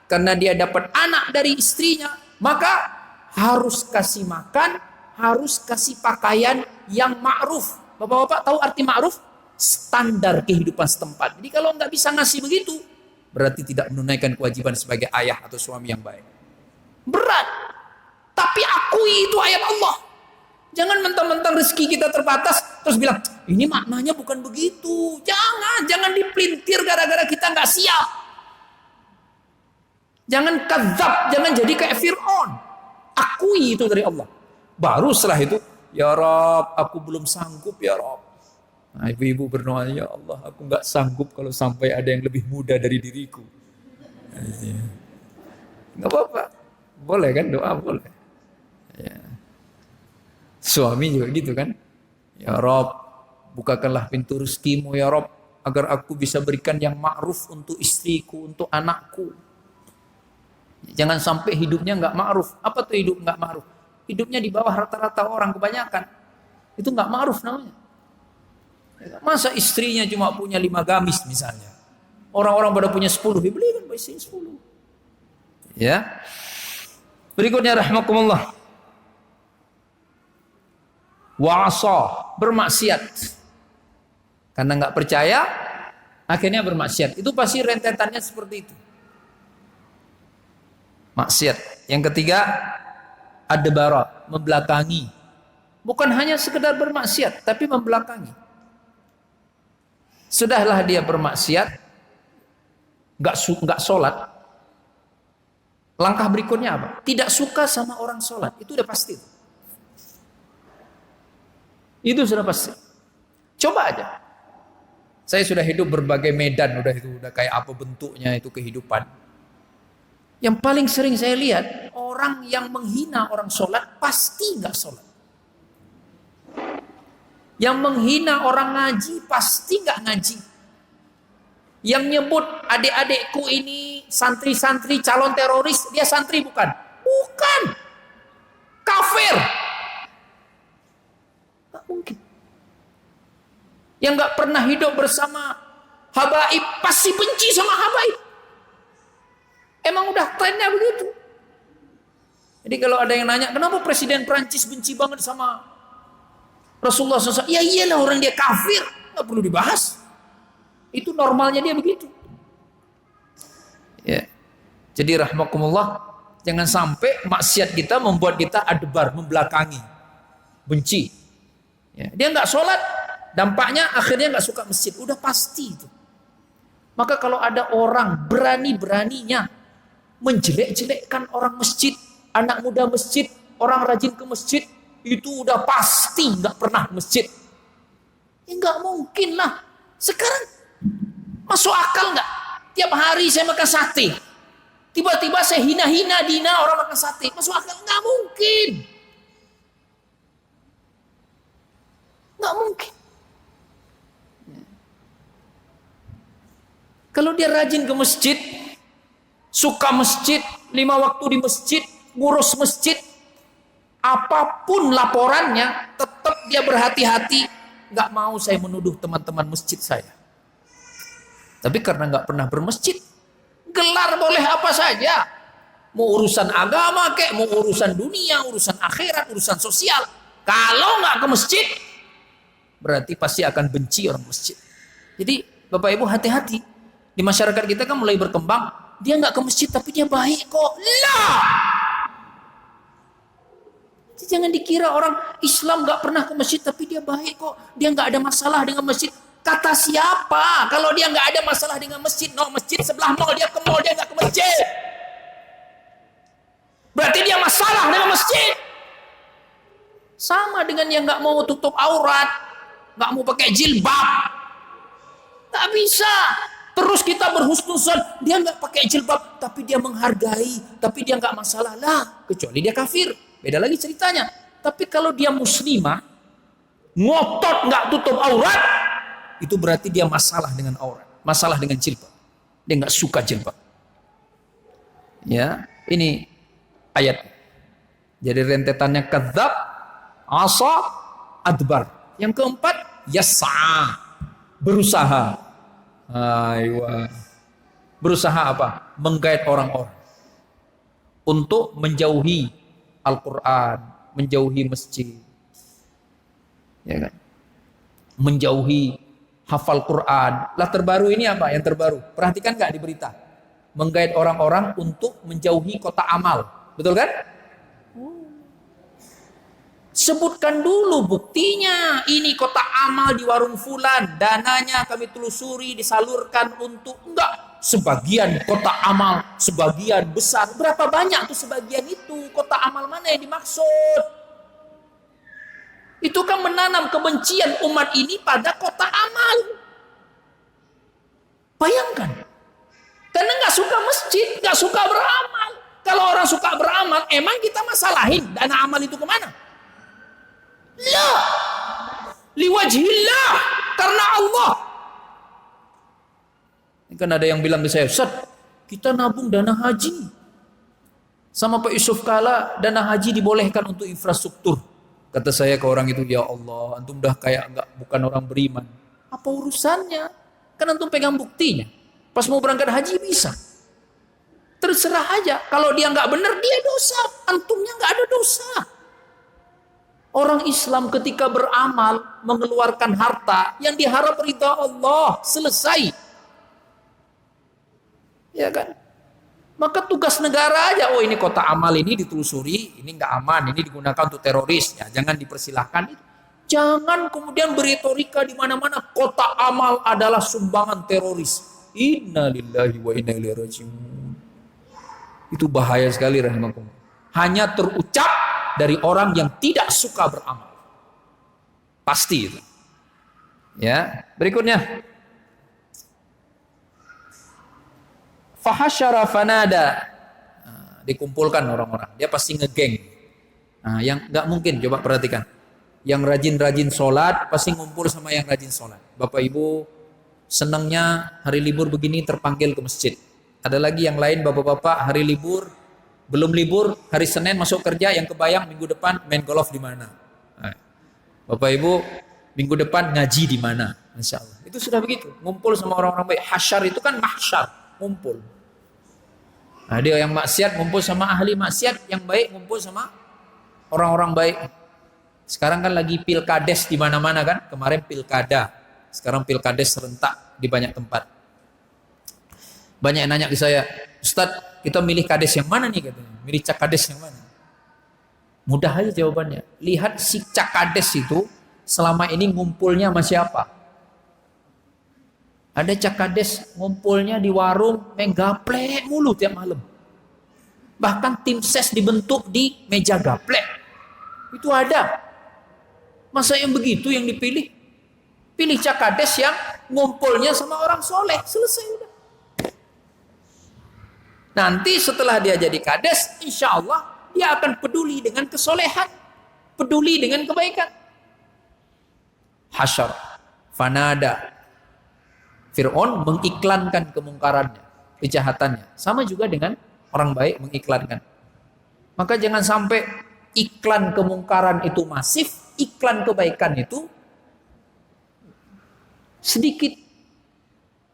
karena dia dapat anak dari istrinya, maka harus kasih makan, harus kasih pakaian yang ma'ruf. Bapak-bapak tahu arti ma'ruf? Standar kehidupan setempat. Jadi kalau nggak bisa ngasih begitu, berarti tidak menunaikan kewajiban sebagai ayah atau suami yang baik. Berat. Tapi akui itu ayat Allah. Jangan mentang-mentang rezeki kita terbatas terus bilang, ini maknanya bukan begitu. Jangan dipelintir gara-gara kita nggak siap. Jangan kadzab, jangan jadi kayak Fir'aun. Akui itu dari Allah. Baru setelah itu, ya Rabb, aku belum sanggup ya Rabb. Nah, ibu-ibu berdoa, ya Allah, aku nggak sanggup kalau sampai ada yang lebih muda dari diriku. Nggak apa-apa. Boleh kan doa, boleh. Ya. Suami juga gitu kan. Ya Rob, bukakanlah pintu rezekimu ya Rob, agar aku bisa berikan yang ma'ruf untuk istriku, untuk anakku. Jangan sampai hidupnya nggak ma'ruf. Apa tuh hidup nggak ma'ruf? Hidupnya di bawah rata-rata orang kebanyakan. Itu nggak ma'ruf namanya. Masa istrinya cuma punya 5 gamis misalnya. Orang-orang pada punya 10, dibelikan istri 10. Ya. Berikutnya rahmakumullah. Wa'asa, bermaksiat. Karena nggak percaya, akhirnya bermaksiat. Itu pasti rentetannya seperti itu. Maksiat. Yang ketiga, adbara, membelakangi. Bukan hanya sekedar bermaksiat, tapi membelakangi. Sudahlah dia bermaksiat, nggak sholat. Langkah berikutnya apa? Tidak suka sama orang sholat. Itu udah pasti. Itu sudah pasti. Coba aja. Saya sudah hidup berbagai medan, udah kayak apa bentuknya itu kehidupan. Yang paling sering saya lihat, orang yang menghina orang sholat pasti nggak sholat. Yang menghina orang ngaji pasti nggak ngaji. Yang nyebut adik-adikku ini santri-santri calon teroris, dia santri bukan? Bukan. Kafir. Gak mungkin. Yang gak pernah hidup bersama habaib pasti benci sama habaib. Emang udah trennya begitu. Jadi kalau ada yang nanya, kenapa Presiden Prancis benci banget sama Rasulullah SAW? Ya iyalah, orang dia kafir, gak perlu dibahas. Itu normalnya dia begitu. Ya. Jadi rahmakumullah, jangan sampai maksiat kita membuat kita adbar, membelakangi, benci. Ya. Dia nggak sholat, dampaknya akhirnya nggak suka masjid. Udah pasti itu. Maka kalau ada orang berani-beraninya menjelek-jelekkan orang masjid, anak muda masjid, orang rajin ke masjid, itu udah pasti nggak pernah masjid. Ya nggak mungkin lah. Sekarang masuk akal nggak? Tiap hari saya makan sate, tiba-tiba saya hina-hina dina orang makan sate. Masuk akal? Nggak mungkin. Nggak mungkin. Kalau dia rajin ke masjid, suka masjid, 5 waktu di masjid, ngurus masjid, apapun laporannya, tetap dia berhati-hati, nggak mau saya menuduh teman-teman masjid saya. Tapi karena nggak pernah bermasjid, gelar boleh apa saja. Mau urusan agama kek, mau urusan dunia, urusan akhirat, urusan sosial. Kalau nggak ke masjid, berarti pasti akan benci orang masjid. Jadi Bapak Ibu hati-hati. Di masyarakat kita kan mulai berkembang, dia nggak ke masjid tapi dia baik kok. Lah! Jangan dikira orang Islam nggak pernah ke masjid tapi dia baik kok. Dia nggak ada masalah dengan masjid. Kata siapa? Kalau dia nggak ada masalah dengan masjid, no masjid sebelah mall, dia ke mall, dia nggak ke masjid. Berarti dia masalah dengan masjid. Sama dengan yang nggak mau tutup aurat, nggak mau pakai jilbab. Tak bisa. Terus kita berhusnuzon, dia nggak pakai jilbab, tapi dia menghargai, tapi dia nggak masalah lah, kecuali dia kafir. Beda lagi ceritanya. Tapi kalau dia muslimah, ngotot nggak tutup aurat, itu berarti dia masalah dengan aurat, masalah dengan jilbab. Dia nggak suka jilbab. Ya, ini ayat. Jadi rentetannya kadzab, asa, adbar. Yang keempat, yas'a, berusaha. Aywa. Berusaha apa? Menggait orang-orang untuk menjauhi Al-Quran, menjauhi masjid, ya kan? Menjauhi hafal Quran. Lah terbaru ini apa? Yang terbaru, perhatikan nggak di berita? Menggait orang-orang untuk menjauhi kota amal, betul kan? Sebutkan dulu buktinya. Ini kota amal di warung fulan, dananya kami telusuri disalurkan untuk enggak. Sebagian kota amal, sebagian besar. Berapa banyak tuh sebagian itu? Kota amal mana yang dimaksud? Itu kan menanam kebencian umat ini pada kota amal. Bayangkan. Karena nggak suka masjid, nggak suka beramal. Kalau orang suka beramal, emang kita masalahin dana amal itu kemana? La, liwajhillah, karena Allah. Ini kan ada yang bilang ke saya, Ustaz, kita nabung dana haji. Sama Pak Yusuf Kala, dana haji dibolehkan untuk infrastruktur. Kata saya ke orang itu, ya Allah, antum dah kayak bukan orang beriman. Apa urusannya? Kan antum pegang buktinya. Pas mau berangkat haji bisa. Terserah aja. Kalau dia nggak benar, dia dosa. Antumnya nggak ada dosa. Orang Islam ketika beramal mengeluarkan harta yang diharap ridha Allah, selesai. Ya kan? Maka tugas negara aja, oh ini kota amal ini ditelusuri, ini nggak aman, ini digunakan untuk teroris, ya jangan dipersilahkan. Jangan kemudian beretorika di mana-mana kota amal adalah sumbangan teroris. Innalillahi wa inna ilaihi rajiun. Itu bahaya sekali rahimakumullah. Hanya terucap dari orang yang tidak suka beramal. Pasti itu. Ya, berikutnya. Fahasyara fanada. Nah, dikumpulkan orang-orang. Dia pasti ngegeng. Nah, yang nggak mungkin, coba perhatikan. Yang rajin-rajin sholat pasti ngumpul sama yang rajin sholat. Bapak Ibu senangnya hari libur begini terpanggil ke masjid. Ada lagi yang lain bapak-bapak hari libur belum libur, hari Senin masuk kerja, yang kebayang minggu depan main golf di mana. Nah, Bapak Ibu, minggu depan ngaji di mana. Masya Allah. Itu sudah begitu. Ngumpul sama orang-orang baik. Hasyar itu kan mahsyar. Ngumpul. Nah, dia yang maksiat ngumpul sama ahli maksiat, yang baik ngumpul sama orang-orang baik. Sekarang kan lagi pilkades di mana-mana kan. Kemarin pilkada. Sekarang pilkades serentak di banyak tempat. Banyak yang nanya ke saya, Ustadz, kita milih kades yang mana nih katanya? Milih cakades yang mana? Mudah aja jawabannya. Lihat si cakades itu selama ini ngumpulnya sama siapa? Ada cakades ngumpulnya di warung main gaplek mulu tiap malam. Bahkan tim ses dibentuk di meja gaplek. Itu ada. Masa yang begitu yang dipilih? Pilih cakades yang ngumpulnya sama orang soleh. Selesai udah. Nanti setelah dia jadi kades, insya Allah dia akan peduli dengan kesolehan, peduli dengan kebaikan. Hasyar, fanada. Fir'aun mengiklankan kemungkarannya, kejahatannya. Sama juga dengan orang baik mengiklankan. Maka jangan sampai iklan kemungkaran itu masif, iklan kebaikan itu sedikit.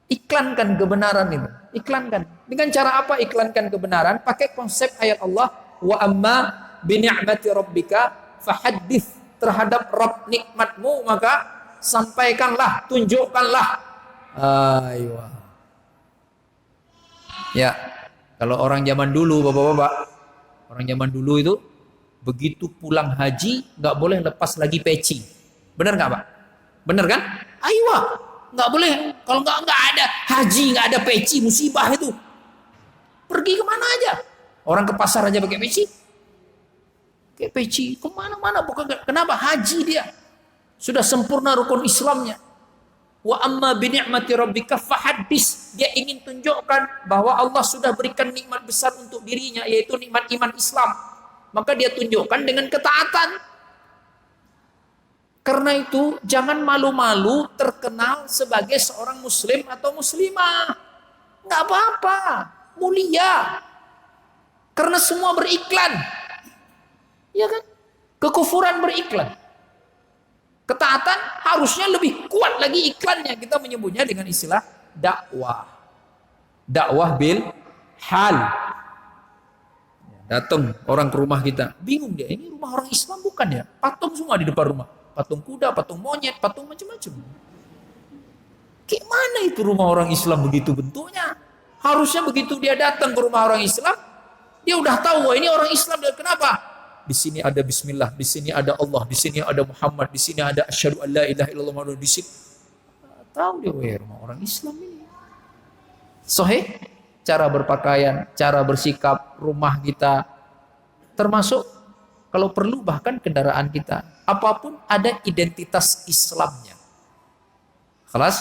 Iklankan kebenaran itu. Iklankan. Dengan cara apa iklankan kebenaran? Pakai konsep ayat Allah, wa amma bi ni'mati rabbika fahaddits. Terhadap Rabb nikmatmu maka sampaikanlah, tunjukkanlah. Aywa. Ya, kalau orang zaman dulu, bapak-bapak, orang zaman dulu itu begitu pulang haji nggak boleh lepas lagi peci. Benar nggak, Pak? Benar kan? Aywa. Nggak boleh, kalau nggak ada haji, nggak ada peci, musibah itu. Pergi kemana aja. Orang ke pasar aja pakai peci. Pakai peci, kemana-mana. Bukan, kenapa? Haji dia. Sudah sempurna rukun Islamnya. Wa amma bi ni'mati rabbika fahaddits. Dia ingin tunjukkan bahwa Allah sudah berikan nikmat besar untuk dirinya, yaitu nikmat iman Islam. Maka dia tunjukkan dengan ketaatan. Karena itu jangan malu-malu terkenal sebagai seorang muslim atau muslimah. Nggak apa-apa, mulia. Karena semua beriklan. Ya kan? Kekufuran beriklan. Ketaatan harusnya lebih kuat lagi iklannya. Kita menyebutnya dengan istilah dakwah. Dakwah bil hal. Datang orang ke rumah kita, bingung dia, ini rumah orang Islam bukan ya? Patung semua di depan rumah. Patung kuda, patung monyet, patung macam-macam. Kayak mana itu rumah orang Islam begitu bentuknya? Harusnya begitu dia datang ke rumah orang Islam, dia udah tahu wah ini orang Islam. Dan kenapa? Di sini ada Bismillah, di sini ada Allah, di sini ada Muhammad, di sini ada asyhadu an la ilaha illallah Muhammadur di sini. Tahu dia wah rumah orang Islam ini. Sahih cara berpakaian, cara bersikap, rumah kita, termasuk kalau perlu bahkan kendaraan kita. Apapun ada identitas Islamnya. Kelas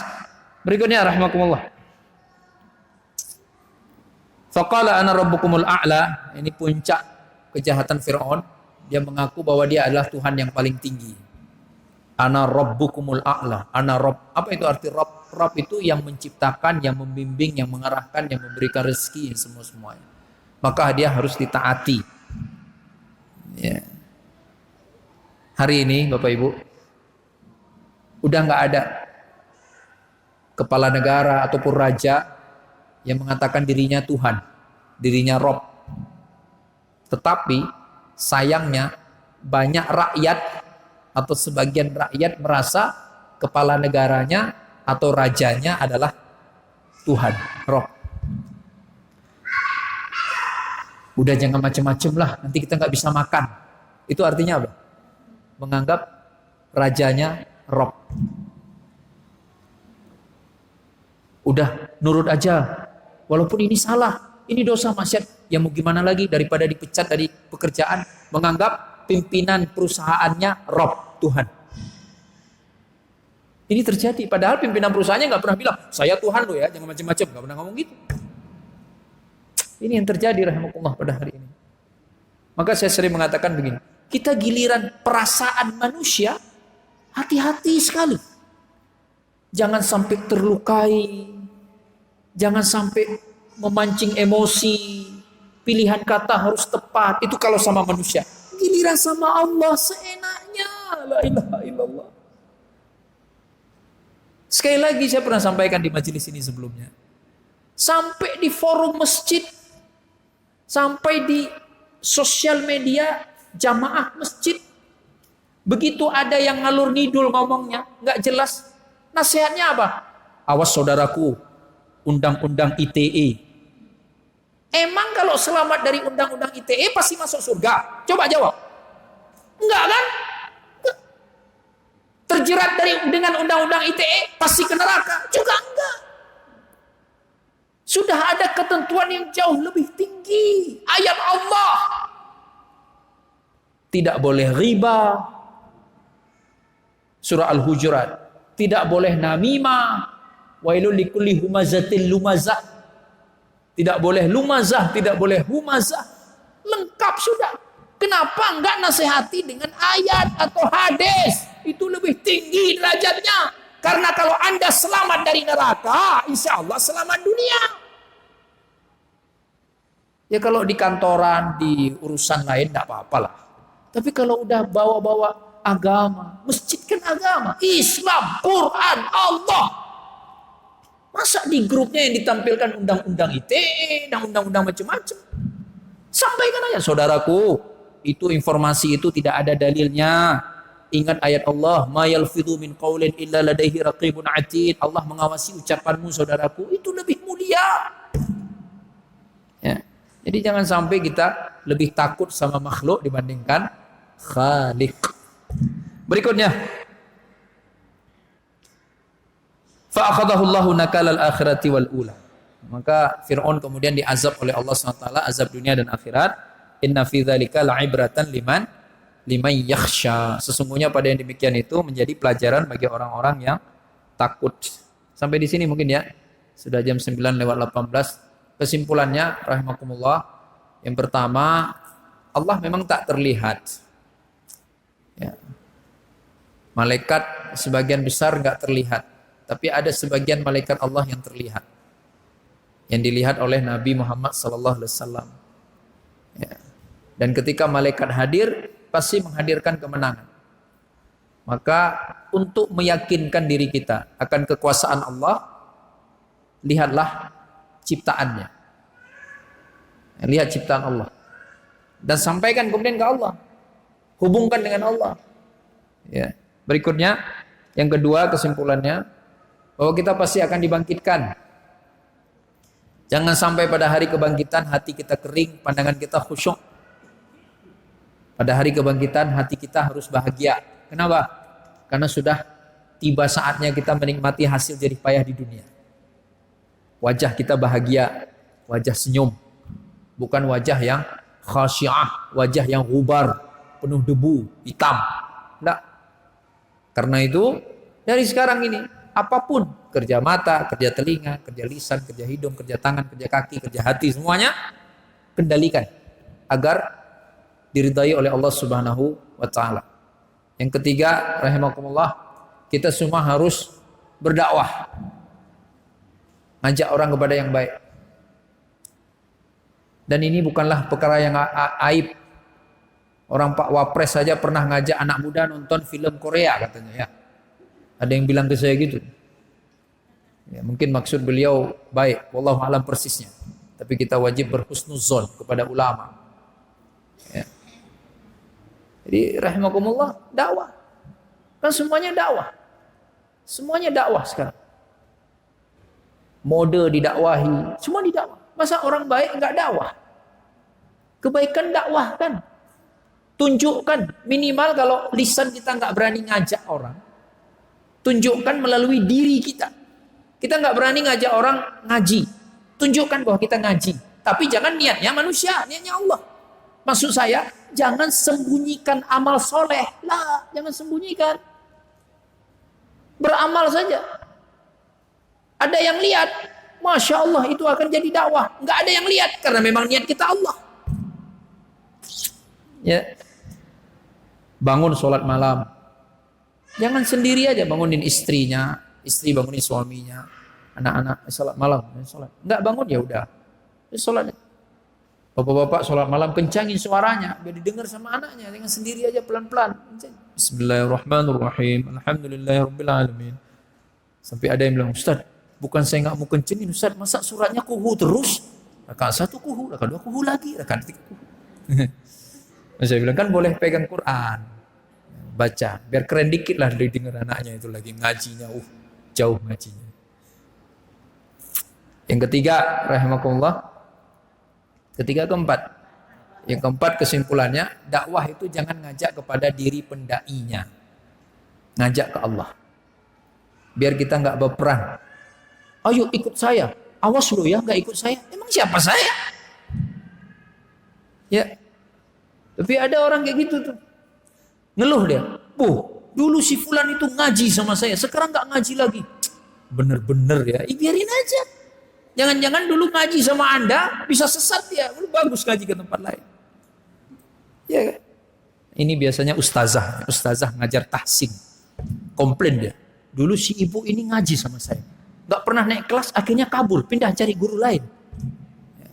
berikutnya rahimakumullah. Faqala ana rabbukumul a'la. Ini puncak kejahatan Fir'aun. Dia mengaku bahwa dia adalah Tuhan yang paling tinggi. Ana rabbukumul a'la. Ana rabb. Apa itu arti rabb? Rabb itu yang menciptakan, yang membimbing, yang mengarahkan, yang memberikan rezeki semua-semuanya. Maka dia harus ditaati. Ya. Hari ini Bapak Ibu udah nggak ada kepala negara ataupun raja yang mengatakan dirinya Tuhan, dirinya Rob. Tetapi sayangnya banyak rakyat atau sebagian rakyat merasa kepala negaranya atau rajanya adalah Tuhan, Rob. Udah jangan macem-macem lah, nanti kita nggak bisa makan. Itu artinya apa? Menganggap rajanya Rob. Udah nurut aja, walaupun ini salah, ini dosa maksiat. Ya mau gimana lagi daripada dipecat dari pekerjaan, menganggap pimpinan perusahaannya Rob, Tuhan. Ini terjadi, padahal pimpinan perusahaannya nggak pernah bilang, saya Tuhan lo ya, jangan macam-macam, nggak pernah ngomong gitu. Ini yang terjadi rahimakumullah pada hari ini. Maka saya sering mengatakan begini, kita giliran perasaan manusia, hati-hati sekali. Jangan sampai terlukai, jangan sampai memancing emosi, pilihan kata harus tepat, itu kalau sama manusia. Giliran sama Allah seenaknya, la ilaha illallah. Sekali lagi saya pernah sampaikan di majelis ini sebelumnya. Sampai di forum masjid, sampai di sosial media jamaah masjid, begitu ada yang ngalur ngidul ngomongnya, nggak jelas. Nasihatnya apa? Awas saudaraku, undang-undang ITE. Emang kalau selamat dari undang-undang ITE pasti masuk surga? Coba jawab. Enggak kan? Terjerat dengan undang-undang ITE pasti ke neraka? Juga enggak. Sudah ada ketentuan yang jauh lebih tinggi. Ayat Allah. Tidak boleh riba. Surah Al-Hujurat. Tidak boleh namimah. Wailul likulli humazatil lumazah. Tidak boleh lumazah, tidak boleh humazah. Lengkap sudah. Kenapa enggak nasihati dengan ayat atau hadis? Itu lebih tinggi derajatnya. Karena kalau Anda selamat dari neraka, insya Allah selamat dunia. Ya kalau di kantoran, di urusan lain enggak apa-apalah. Tapi kalau udah bawa-bawa agama, masjid kan agama, Islam, Quran, Allah. Masa di grupnya yang ditampilkan undang-undang ITE, undang-undang macam-macam. Sampaikan aja, saudaraku, itu informasi itu tidak ada dalilnya. Ingat ayat Allah, ma yalfidhu min qaulin illa ladaihi raqibun atid. Allah mengawasi ucapanmu, saudaraku, itu lebih mulia. Ya. Jadi jangan sampai kita lebih takut sama makhluk dibandingkan Khaliq. Berikutnya, fa akhadahu Allahu nakalal akhirati wal ula. Maka Fir'aun kemudian diazab oleh Allah SWT, azab dunia dan akhirat. Inna fi dzalika la'ibratan liman yakhsha. Sesungguhnya pada yang demikian itu menjadi pelajaran bagi orang-orang yang takut. Sampai di sini mungkin ya. Sudah jam 9:18. Kesimpulannya rahimakumullah, yang pertama, Allah memang tak terlihat. Ya. Malaikat sebagian besar enggak terlihat, tapi ada sebagian malaikat Allah yang terlihat, yang dilihat oleh Nabi Muhammad SAW. Ya. Dan ketika malaikat hadir, pasti menghadirkan kemenangan. Maka untuk meyakinkan diri kita akan kekuasaan Allah, lihatlah ciptaannya. Ya, lihat ciptaan Allah. Dan sampaikan kemudian ke Allah. Hubungkan dengan Allah. Ya. Berikutnya, yang kedua kesimpulannya, bahwa kita pasti akan dibangkitkan. Jangan sampai pada hari kebangkitan hati kita kering, pandangan kita khusyuk. Pada hari kebangkitan hati kita harus bahagia. Kenapa? Karena sudah tiba saatnya kita menikmati hasil jerih payah di dunia. Wajah kita bahagia, wajah senyum. Bukan wajah yang khasyiah, wajah yang gubar, penuh debu, hitam. Tidak. Karena itu, dari sekarang ini, apapun, kerja mata, kerja telinga, kerja lisan, kerja hidung, kerja tangan, kerja kaki, kerja hati, semuanya kendalikan agar diridai oleh Allah Subhanahu wa taala. Yang ketiga, rahimakumullah, kita semua harus berdakwah. Ngajak orang kepada yang baik. Dan ini bukanlah perkara yang aib. Orang Pak Wapres saja pernah ngajak anak muda nonton film Korea katanya ya. Ada yang bilang ke saya gitu. Ya, mungkin maksud beliau baik, wallahu alam persisnya. Tapi kita wajib berhusnuzon kepada ulama. Ya. Jadi rahimakumullah, dakwah. Kan semuanya dakwah. Semuanya dakwah sekarang. Mode didakwahi, semua didakwah. Masa orang baik enggak dakwah? Kebaikan dakwahkan. Tunjukkan, minimal kalau lisan kita enggak berani ngajak orang, tunjukkan melalui diri kita. Kita enggak berani ngajak orang ngaji, tunjukkan bahwa kita ngaji. Tapi jangan niatnya manusia, niatnya Allah. Maksud saya, jangan sembunyikan amal soleh. Lah, jangan sembunyikan. Beramal saja. Ada yang lihat, Masya Allah itu akan jadi dakwah. Nggak ada yang lihat, karena memang niat kita Allah. Ya. Bangun sholat malam. Jangan sendiri aja bangunin istrinya, istri bangunin suaminya, anak-anak sholat malam, sholat. Nggak bangun ya udah, sholat. Bapak-bapak sholat malam kencangin suaranya, biar didengar sama anaknya. Jangan sendiri aja pelan-pelan. Bismillahirrahmanirrahim. Alhamdulillahirabbil alamin. Sampai ada yang bilang, Ustaz, bukan saya nggak mau kencengin Ustaz, masa suratnya kuhu terus? Rakaat 1 kuhu, rakaat 2 kuhu lagi, rakaat 3 kuhu. Saya bilang kan boleh pegang Quran, baca, biar keren dikit lah didengar anaknya itu lagi ngajinya, jauh ngajinya. Yang ketiga, rahimakumullah, yang keempat kesimpulannya, dakwah itu jangan ngajak kepada diri pendainya, ngajak ke Allah. Biar kita nggak berperang. Ayo ikut saya, awas lu ya nggak ikut saya. Emang siapa saya? Ya, tapi ada orang kayak gitu tuh, ngeluh dia. Dulu si fulan itu ngaji sama saya, sekarang nggak ngaji lagi. Bener-bener ya, biarin aja. Jangan-jangan dulu ngaji sama Anda bisa sesat ya, bagus ngaji ke tempat lain. Ya kan? Ini biasanya ustazah ngajar tahsin, komplain dia. Dulu si ibu ini ngaji sama saya, nggak pernah naik kelas, akhirnya kabur, pindah cari guru lain.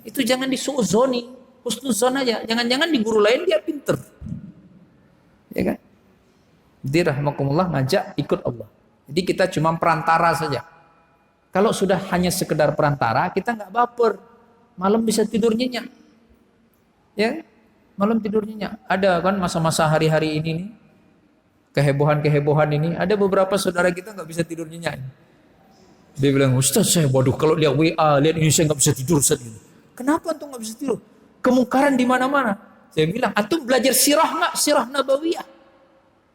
Itu jangan disuuzoni, husnuzon aja. Jangan-jangan di guru lain dia pinter. Ya kan? Jadi rahimakumullah ngajak ikut Allah. Jadi kita cuma perantara saja. Kalau sudah hanya sekedar perantara, kita nggak baper. Malam bisa tidur nyenyak. Ya, malam tidur nyenyak. Ada kan masa-masa hari-hari ini nih, kehebohan-kehebohan ini, ada beberapa saudara kita nggak bisa tidur nyenyak. Dia bilang, Ustaz saya, waduh kalau lihat WA, lihat ini saya nggak bisa tidur Ustaz. Kenapa antum nggak bisa tidur? Kemungkaran di mana-mana. Saya bilang, antum belajar sirah nggak? Sirah Nabawiyah.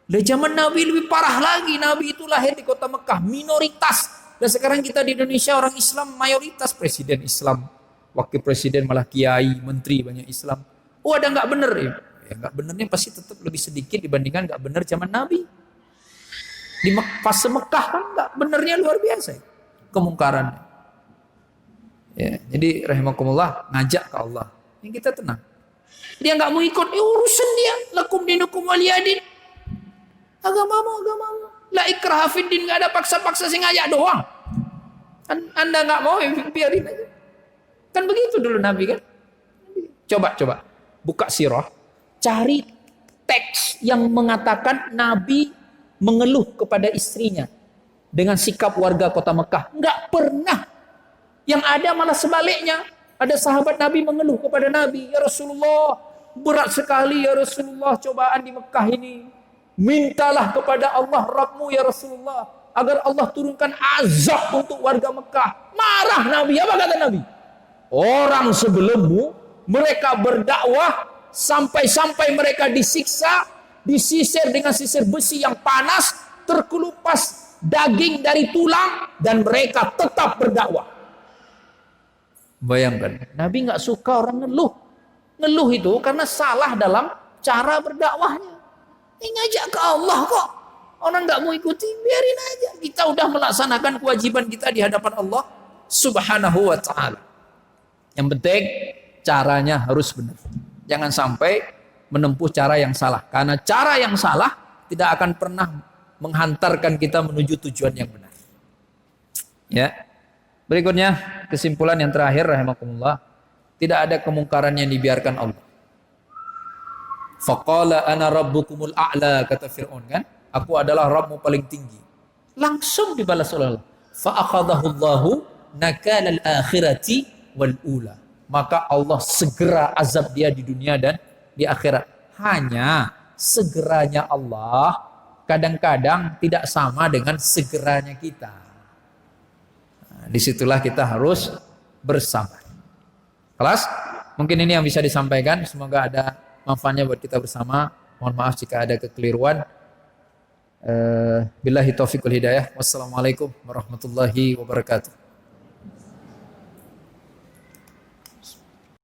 Di zaman Nabi lebih parah lagi. Nabi itu lahir di kota Mekah, minoritas. Dan sekarang kita di Indonesia orang Islam mayoritas, presiden Islam, wakil presiden malah kiai, menteri banyak Islam. Oh ada nggak bener ya? Ya nggak benernya pasti tetap lebih sedikit dibandingkan nggak bener zaman Nabi. Di fase Mekah kan nggak benernya luar biasa ya, kemungkarannya. Ya, jadi rahimakumullah ngajak ke Allah. Yang kita tenang. Dia nggak mau ikut, urusan dia. Lakum dinukum waliyadin. Agamamu. La ikraha fid din, nggak ada paksa-paksa sih ngajak doang. Anda nggak mau, biarin aja. Kan begitu dulu Nabi kan. Coba buka sirah, cari teks yang mengatakan Nabi mengeluh kepada istrinya dengan sikap warga kota Mekah. Nggak pernah. Yang ada malah sebaliknya. Ada sahabat Nabi mengeluh kepada Nabi, ya Rasulullah, berat sekali ya Rasulullah cobaan di Mekah ini. Mintalah kepada Allah Rabbmu ya Rasulullah, agar Allah turunkan azab untuk warga Mekah. Marah Nabi. Apa kata Nabi? Orang sebelummu mereka berdakwah sampai-sampai mereka disiksa, disisir dengan sisir besi yang panas, terkelupas daging dari tulang, dan mereka tetap berdakwah. Bayangkan, Nabi nggak suka orang ngeluh. Ngeluh itu karena salah dalam cara berdakwahnya. Ini ngajak ke Allah kok. Orang nggak mau ikuti, biarin aja. Kita udah melaksanakan kewajiban kita di hadapan Allah Subhanahu wa ta'ala. Yang penting caranya harus benar. Jangan sampai menempuh cara yang salah. Karena cara yang salah tidak akan pernah menghantarkan kita menuju tujuan yang benar. Ya. Berikutnya kesimpulan yang terakhir rahimakumullah. Tidak ada kemungkaran yang dibiarkan Allah. Faqala ana rabbukumul a'la, kata Fir'aun kan. Aku adalah Rabbmu paling tinggi. Langsung dibalas oleh Allah. Fa'akhadahu Allahu nakalal akhirati wal ula. Maka Allah segera azab dia di dunia dan di akhirat. Hanya segeranya Allah kadang-kadang tidak sama dengan segeranya kita. Nah, disitulah kita harus bersabar. Kelas? Mungkin ini yang bisa disampaikan. Semoga ada manfaatnya buat kita bersama. Mohon maaf jika ada kekeliruan. Billahi taufiq wal hidayah. Wassalamualaikum warahmatullahi wabarakatuh.